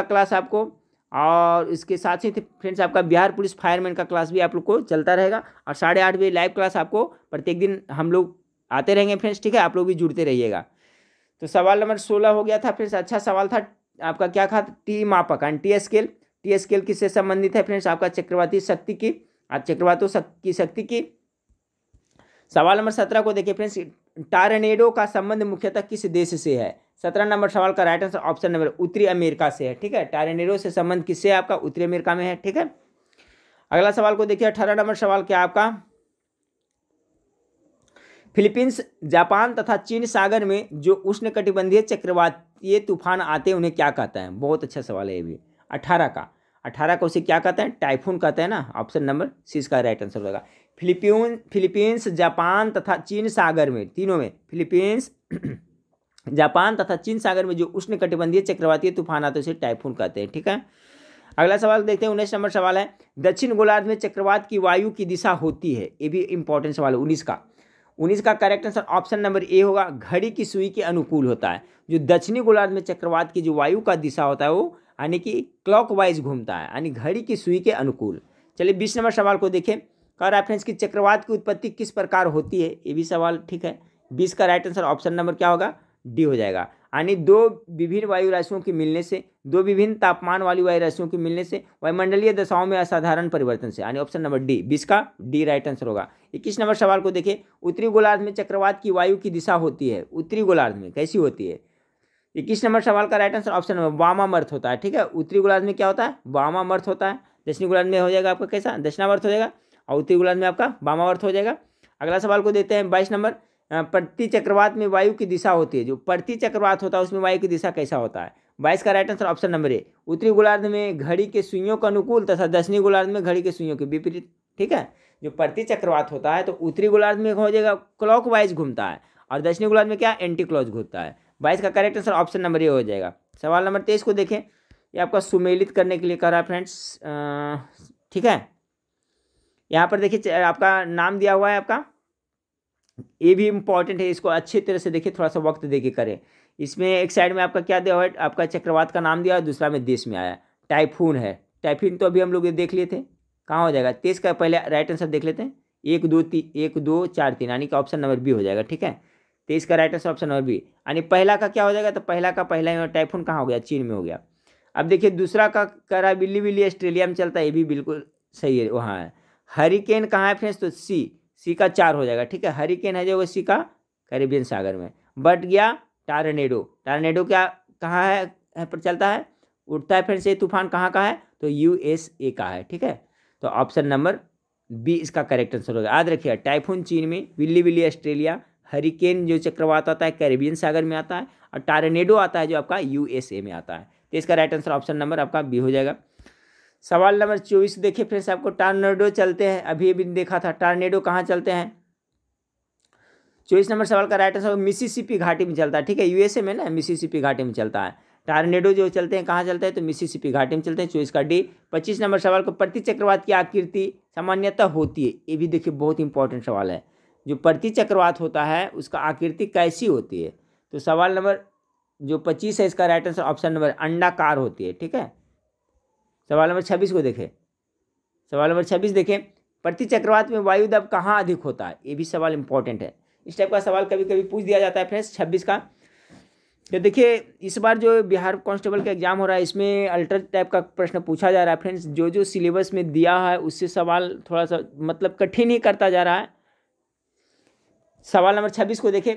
क्लास आपको, और इसके साथ ही फ्रेंड्स आपका बिहार पुलिस फायरमैन का क्लास भी आप लोग को चलता रहेगा। और 8:30 बजे लाइव क्लास आपको प्रत्येक दिन हम लोग आते रहेंगे फ्रेंड्स। ठीक है, आप लोग भी जुड़ते रहिएगा। तो सवाल नंबर 16 हो गया था फ्रेंड्स, अच्छा सवाल था आपका। क्या था? टी मापक एंड टी स्केल किससे संबंधित है फ्रेंड्स? आपका चक्रवाती शक्ति की, चक्रवातों की शक्ति की। सवाल नंबर 17 को देखिए फ्रेंड्स, टॉर्नेडो का संबंध मुख्यतः किस देश से है? 17 नंबर सवाल का राइट आंसर ऑप्शन नंबर उत्तरी अमेरिका से है। ठीक है, टॉर्नेडो से संबंध किससे है? आपका उत्तरी अमेरिका में है। ठीक है, अगला सवाल को देखिए 18 नंबर सवाल क्या आपका, फिलीपींस, जापान तथा चीन सागर में जो उष्णकटिबंधीय चक्रवातीय तूफान आते हैं उन्हें क्या कहते हैं? बहुत अच्छा सवाल है ये भी। 18 का उसे क्या कहते हैं? टाइफून कहते हैं ना। ऑप्शन नंबर सी इसका राइट आंसर होगा। फिलीपींस, जापान तथा चीन सागर में, तीनों में, फिलीपींस, जापान तथा चीन सागर में जो उष्णकटिबंधीय चक्रवातीय तूफान आते हैं उसे टाइफून कहते हैं। ठीक है, अगला सवाल देखते हैं। 19 नंबर सवाल है, दक्षिण गोलार्ध में चक्रवात की वायु की दिशा होती है। ये भी इंपॉर्टेंट सवाल है। 19 का correct answer option number A होगा, घड़ी की सुई के अनुकूल होता है। जो दक्षिणी गोलार्ध में चक्रवात की जो वायु का दिशा होता है वो यानी कि क्लॉकवाइज घूमता है, यानी घड़ी की सुई के अनुकूल। चलिए 20 नंबर सवाल को देखें। कह रहा है फ्रेंड्स कि चक्रवात की उत्पत्ति किस प्रकार होती है? ये भी सवाल ठीक है। 20 का राइट आंसर ऑप्शन नंबर क्या होगा? डी हो जाएगा। यानी दो विभिन्न वायु राशियों के मिलने से, दो विभिन्न तापमान वाली वायु राशियों के मिलने से वायुमंडलीय दशाओं में असाधारण परिवर्तन से, यानी ऑप्शन नंबर डी, 20 का डी राइट आंसर होगा। 21 नंबर सवाल को देखिए, उत्तरी गोलार्ध में चक्रवात की वायु की दिशा होती है, उत्तरी गोलार्ध में कैसी होती है? 21 नंबर सवाल का राइट आंसर ऑप्शन नंबर वामावर्त होता है। ठीक है, उत्तरी गोलार्ध में क्या होता है? वामावर्त होता है। दक्षिणी गोलार्ध में हो जाएगा आपका कैसा? दक्षिणावर्त हो जाएगा, और उत्तरी गोलार्ध में आपका वामावर्त हो जाएगा। अगला सवाल को देते हैं 22 नंबर, प्रति चक्रवात में वायु की दिशा होती है, जो प्रति चक्रवात होता है उसमें वायु की दिशा कैसा होता है? 22 का right answer option number A, उत्तरी गोलार्ध में घड़ी के सुइयों के अनुकूल तथा दक्षिणी गोलार्ध में घड़ी के सुइयों के विपरीत। ठीक है, जो प्रति चक्रवात होता है तो उत्तरी गोलार्ध में हो जाएगा क्लॉकवाइज घूमता है, और दक्षिणी गोलार्ध में क्या? एंटी क्लॉक घूमता है। 22 का correct answer option number A हो जाएगा। सवाल नंबर 23 को देखें, ये आपका सुमेलित करने के लिए कह रहा है फ्रेंड्स। ठीक है, यहाँ पर देखिए आपका नाम दिया हुआ है आपका, ये भी इम्पॉर्टेंट है, इसको अच्छी तरह से देखिए, थोड़ा सा वक्त देके करें। इसमें एक साइड में आपका क्या दिया हुआ है? आपका चक्रवात का नाम दिया है, दूसरा में देश में आया टाइफून है। टाइफून तो अभी हम लोग ये देख लिए थे, कहाँ हो जाएगा? 23 का पहले राइट आंसर देख लेते हैं, 1 2 4 3, यानी कि ऑप्शन नंबर बी हो जाएगा। ठीक है, 23 का right answer option number B, यानी पहला का क्या हो जाएगा? तो पहला का पहला टाइफून कहाँ हो गया? चीन में हो गया। अब देखिए दूसरा का कह रहा है बिल्ली बिल्ली ऑस्ट्रेलिया में चलता है, ये भी बिल्कुल सही है, वहाँ है। हरिकेन कहाँ है फ्रेंड्स? तो सी का 4 हो जाएगा। ठीक है, हरिकेन है जो सी का कैरेबियन सागर में। बट गया टारनेडो, टारनेडो क्या कहाँ है पर चलता है, उठता है फ्रेंड्स, ये तूफान कहाँ का है? तो USA का है। ठीक है, तो ऑप्शन नंबर बी इसका करेक्ट आंसर होगा। याद रखिए, टाइफून चीन में, बिल्ली बिल्ली ऑस्ट्रेलिया, हरिकेन जो चक्रवात आता है कैरेबियन सागर में आता है, और टारनेडो आता है जो आपका USA में आता है। तो इसका राइट आंसर ऑप्शन नंबर आपका बी हो जाएगा। सवाल नंबर 24 देखिए फ्रेंड्स, आपको टार्नेडो चलते हैं, अभी देखा था टार्नेडो कहाँ चलते हैं। 24 नंबर सवाल का राइट आंसर मिसिसिपी घाटी में चलता है। ठीक है, USA में ना मिसिसिपी घाटी में चलता है। टार्नेडो जो चलते हैं कहाँ चलते हैं? तो मिसिसिपी घाटी में चलते हैं। 24 का डी। 25 नंबर सवाल को, प्रति चक्रवात की आकृति सामान्यतः होती है, ये भी देखिए बहुत इंपॉर्टेंट सवाल है। जो प्रति चक्रवात होता है उसका आकृति कैसी होती है? तो सवाल नंबर जो 25 है इसका राइट आंसर ऑप्शन नंबर अंडाकार होती है। ठीक है, सवाल नंबर 26 को देखें, सवाल नंबर 26 देखें, प्रति चक्रवात में वायु दबाव कहाँ अधिक होता है? ये भी सवाल इंपॉर्टेंट है। इस टाइप का सवाल कभी कभी पूछ दिया जाता है फ्रेंड्स 26 का। तो देखिए इस बार जो बिहार कांस्टेबल का एग्जाम हो रहा है इसमें अल्टर टाइप का प्रश्न पूछा जा रहा है फ्रेंड्स। जो जो सिलेबस में दिया है उससे सवाल थोड़ा सा मतलब कठिन ही करता जा रहा है। सवाल नंबर 26 को देखें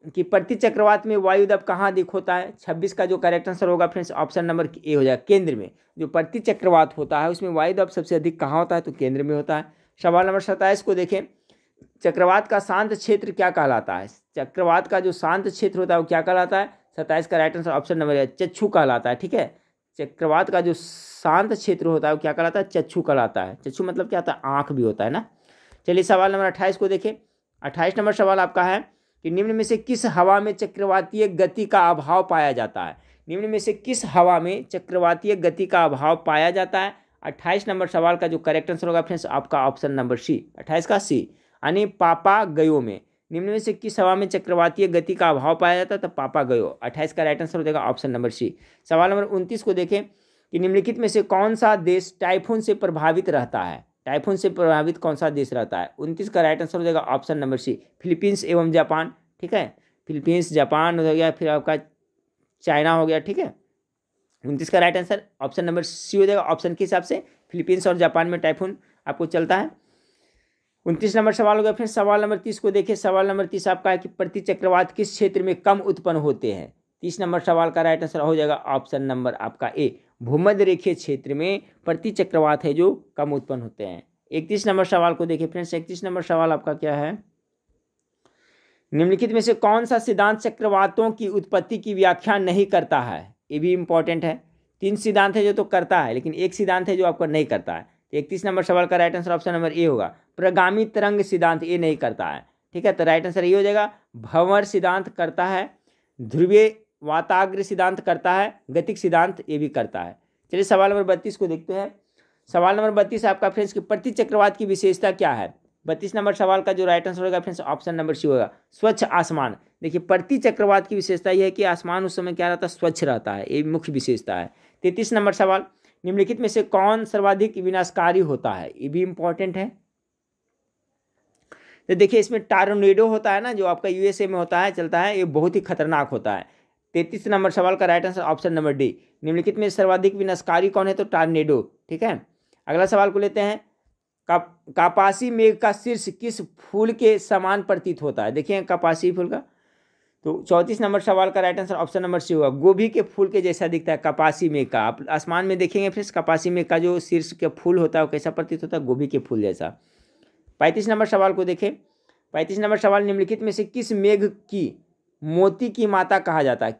कि प्रति चक्रवात में वायु दबाव कहाँ अधिक होता है? 26 का जो करेक्ट आंसर होगा फ्रेंड्स ऑप्शन नंबर ए हो जाएगा, केंद्र में। जो प्रति चक्रवात होता है उसमें वायु दबाव सबसे अधिक कहाँ होता है? तो केंद्र में होता है। सवाल नंबर 27 को देखें, चक्रवात का शांत क्षेत्र क्या कहलाता है? चक्रवात का जो शांत क्षेत्र होता है वो क्या कहलाता है? 27 का right answer option number A चक्षु कहलाता है। ठीक है, चक्रवात का जो शांत क्षेत्र होता है वो क्या कहलाता है? चक्षु कहलाता है। चक्षु मतलब क्या होता है? आँख भी होता है ना। चलिए सवाल नंबर 28 को देखें। 28 नंबर सवाल आपका है कि निम्न में से किस हवा में चक्रवातीय गति का अभाव पाया जाता है? निम्न में से किस हवा में चक्रवातीय गति का अभाव पाया जाता है? 28 नंबर सवाल का जो करेक्ट आंसर होगा फ्रेंड्स आपका ऑप्शन नंबर सी, 28 का सी, यानी पापागयो में। निम्न में से किस हवा में चक्रवातीय गति का अभाव पाया जाता है? तो पापागयो। 28 का राइट आंसर हो जाएगा ऑप्शन नंबर सी। सवाल नंबर 29 को देखें कि निम्नलिखित में से कौन सा देश टाइफून से प्रभावित रहता है? टाइफून से प्रभावित कौन सा देश रहता है? 29 का राइट आंसर हो जाएगा ऑप्शन नंबर सी, फिलीपींस एवं जापान। ठीक है, फिलीपींस, जापान हो गया, फिर आपका चाइना हो गया। ठीक है, 29 का right answer option number C हो जाएगा। ऑप्शन के हिसाब से फिलीपींस और जापान में टाइफून आपको चलता है। 29 नंबर सवाल हो गया। फिर सवाल नंबर 30 को देखिए। सवाल नंबर 30 आपका है कि प्रति चक्रवात किस क्षेत्र में कम उत्पन्न होते हैं? 30 नंबर सवाल का राइट आंसर हो जाएगा ऑप्शन नंबर आपका ए, भूमध्य रेखीय क्षेत्र में प्रति चक्रवात है जो कम उत्पन्न होते हैं। 31 नंबर सवाल को देखिए फ्रेंड्स। 31 नंबर सवाल आपका क्या है? निम्नलिखित में से कौन सा सिद्धांत चक्रवातों की उत्पत्ति की व्याख्या नहीं करता है? ये भी इंपॉर्टेंट है। 3 सिद्धांत है जो तो करता है, लेकिन एक सिद्धांत है जो आपका नहीं करता है। 31 नंबर सवाल का right answer option number A होगा, प्रगामी तरंग सिद्धांत ये नहीं करता है। ठीक है, तो राइट आंसर ये हो जाएगा। भंवर सिद्धांत करता है, ध्रुवीय वाताग्र सिद्धांत करता है, गतिक सिद्धांत ये भी करता है। चलिए सवाल नंबर 32 को देखते हैं। सवाल नंबर 32 आपका फ्रेंड्स कि प्रति चक्रवात की विशेषता क्या है? 32 नंबर सवाल का जो राइट आंसर होगा फ्रेंड्स ऑप्शन नंबर सी होगा, स्वच्छ आसमान। देखिए प्रति चक्रवात की विशेषता यह है कि आसमान उस समय क्या रहता है? स्वच्छ रहता है, ये मुख्य विशेषता है। 33 नंबर सवाल, निम्नलिखित में से कौन सर्वाधिक विनाशकारी होता है? ये भी इंपॉर्टेंट है। तो देखिए इसमें टॉर्नेडो होता है ना, जो आपका USA में होता है, चलता है, ये बहुत ही खतरनाक होता है। 33 नंबर सवाल का right answer option number D. निम्नलिखित में सर्वाधिक विनाशकारी कौन है? तो टॉर्नेडो। ठीक है, अगला सवाल को लेते हैं। कपासी मेघ का शीर्ष किस फूल के समान प्रतीत होता है? देखिए कपासी फूल का, तो 34 नंबर सवाल का right answer option number C होगा, गोभी के फूल के जैसा दिखता है कपासी मेघ का। आप आसमान में देखेंगे फ्रेंड्स, कपासी मेघ का जो शीर्ष के फूल होता है वो कैसा प्रतीत होता है? गोभी के फूल जैसा। 35 नंबर सवाल को देखें। 35 नंबर सवाल, निम्नलिखित में से किस मेघ की मोती की माता कहा जाता है?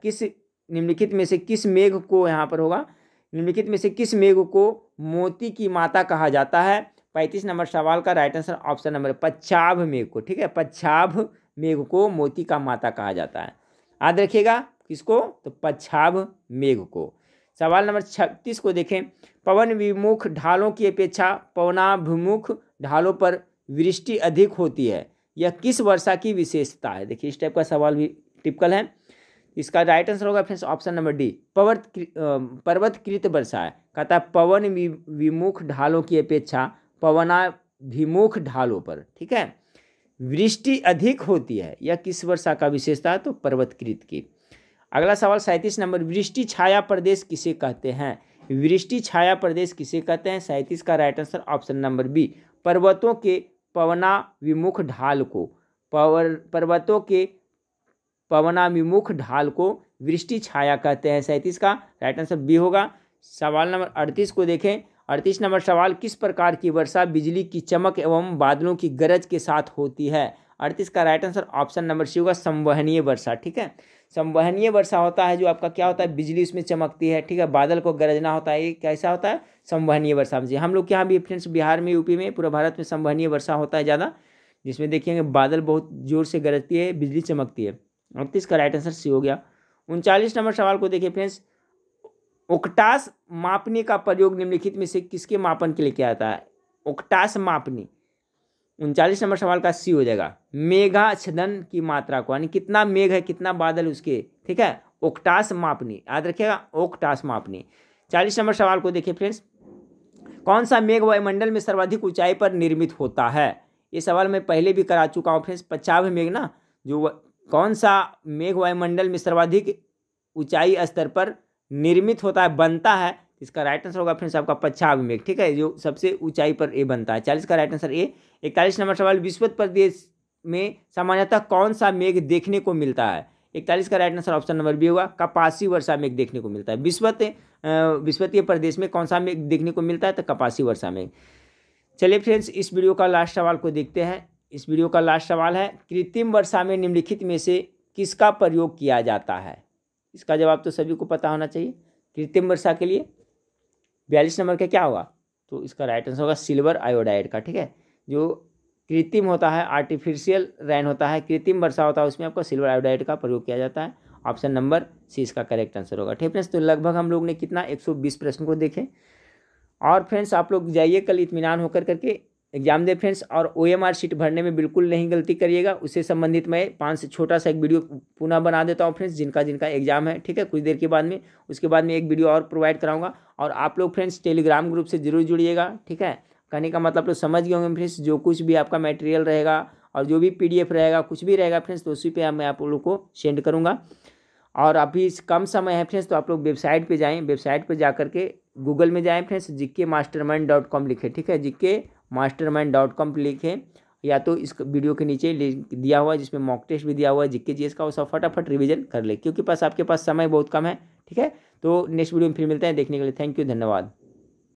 निम्नलिखित में से किस मेघ को, यहाँ पर होगा, निम्नलिखित में से किस मेघ को मोती की माता कहा जाता है? 35 नंबर सवाल का राइट आंसर ऑप्शन नंबर पच्छाभ मेघ को। ठीक है, पच्छाभ मेघ को मोती का माता कहा जाता है। याद रखिएगा किसको? तो पच्छाभ मेघ को। सवाल नंबर 36 को देखें। पवन विमुख ढालों की अपेक्षा पवनाभिमुख ढालों पर वृष्टि अधिक होती है, यह किस वर्षा की विशेषता है? देखिए इस टाइप का सवाल भी टिपिकल है। इसका राइट आंसर होगा फ्रेंड्स ऑप्शन नंबर डी, पर्वतकृत वर्षा है। कहता है पवन विमुख ढालों की अपेक्षा पवनाभिमुख ढालों पर, ठीक है, वृष्टि अधिक होती है, यह किस वर्षा का विशेषता है? तो पर्वतकृत की। अगला सवाल 37 नंबर, वृष्टि छाया प्रदेश किसे कहते हैं? वृष्टि छाया प्रदेश किसे कहते हैं? 37 का right answer option number B, पर्वतों के पवनाभिमुख ढाल को, पर्वतों के पवनाभिमुख ढाल को वृष्टि छाया कहते हैं। 37 का राइट आंसर बी होगा। सवाल नंबर 38 को देखें। 38 नंबर सवाल, किस प्रकार की वर्षा बिजली की चमक एवं बादलों की गरज के साथ होती है? 38 का right answer option number C होगा, संवहनीय वर्षा। ठीक है, संवहनीय वर्षा होता है जो आपका क्या होता है? बिजली उसमें चमकती है, ठीक है, बादल को गरजना होता है, ये कैसा होता है? संवहनीय वर्षा। हम लोग के यहाँ भी फ्रेंड्स, बिहार में, यूपी में, पूरा भारत में संवहनीय वर्षा होता है ज़्यादा, जिसमें देखेंगे बादल बहुत जोर से गरजती है, बिजली चमकती है। 38 का राइट आंसर सी हो गया। 39 नंबर सवाल को देखिए फ्रेंड्स। ओक्टास मापनी का प्रयोग निम्नलिखित में से किसके मापन के लिए किया जाता है? ओक्टास मापनी। 39 नंबर सवाल का सी हो जाएगा, मेघाच्छदन की मात्रा को, यानी कितना मेघ है, कितना बादल उसके, ठीक है, ओक्टास मापनी, याद रखिएगा, ओक्टास मापनी। 40 नंबर सवाल को देखिए फ्रेंड्स। कौन सा मेघ वायुमंडल में सर्वाधिक ऊंचाई पर निर्मित होता है? ये सवाल मैं पहले भी करा चुका हूँ फ्रेंड्स। पच्छाभ मेघ ना, जो कौन सा मेघ वायुमंडल में सर्वाधिक ऊंचाई स्तर पर निर्मित होता है, बनता है? इसका राइट आंसर होगा फ्रेंड्स आपका पच्छाभ मेघ। ठीक है, जो सबसे ऊंचाई पर ए बनता है। 40 का राइट आंसर ए। 41 नंबर सवाल, विषुवत प्रदेश में सामान्यतः कौन सा मेघ देखने को मिलता है? 41 का right answer option number B होगा, कपासी वर्षा मेघ देखने को मिलता है। विषुवतीय प्रदेश में कौन सा मेघ देखने को मिलता है? तो कपासी वर्षा मेघ। चलिए फ्रेंड्स, इस वीडियो का लास्ट सवाल को देखते हैं। इस वीडियो का लास्ट सवाल है, कृत्रिम वर्षा में निम्नलिखित में से किसका प्रयोग किया जाता है? इसका जवाब तो सभी को पता होना चाहिए। कृत्रिम वर्षा के लिए 42 नंबर का क्या होगा? तो इसका राइट आंसर होगा सिल्वर आयोडाइड का। ठीक है, जो कृत्रिम होता है, आर्टिफिशियल रेन होता है, कृत्रिम वर्षा होता है, उसमें आपको सिल्वर आयोडाइड का प्रयोग किया जाता है। ऑप्शन नंबर सी इसका करेक्ट आंसर होगा। ठीक फ्रेंड्स, तो लगभग हम लोग ने कितना 120 प्रश्न को देखे। और फ्रेंड्स आप लोग जाइए कल इत्मीनान होकर करके एग्जाम दे फ्रेंड्स, और OMR शीट भरने में बिल्कुल नहीं गलती करिएगा। उससे संबंधित मैं 5 से छोटा सा एक वीडियो पुनः बना देता हूँ फ्रेंड्स, जिनका एग्जाम है, ठीक है, कुछ देर के बाद में। उसके बाद में एक वीडियो और प्रोवाइड कराऊंगा। और आप लोग फ्रेंड्स टेलीग्राम ग्रुप से जरूर जुड़िएगा। ठीक है, कहने का मतलब तो समझ गए होंगे फ्रेंड्स। जो कुछ भी आपका मटेरियल रहेगा और जो भी PDF रहेगा, कुछ भी रहेगा फ्रेंड्स, तो उसी पे मैं आप लोग को सेंड करूँगा। और अभी कम समय है फ्रेंड्स, तो आप लोग वेबसाइट पे जाएं, वेबसाइट पे जा करके गूगल में जाएं फ्रेंड्स, GKmastermind.com लिखें। ठीक है, GKmastermind.com लिखें, या तो इस वीडियो के नीचे लिंक दिया हुआ है जिसमें मॉक टेस्ट भी दिया हुआ है GK GS का, वो सब फटाफट रिवीजन कर ले, क्योंकि आपके पास समय बहुत कम है। ठीक है, तो नेक्स्ट वीडियो में फिर मिलते हैं। देखने के लिए थैंक यू, धन्यवाद।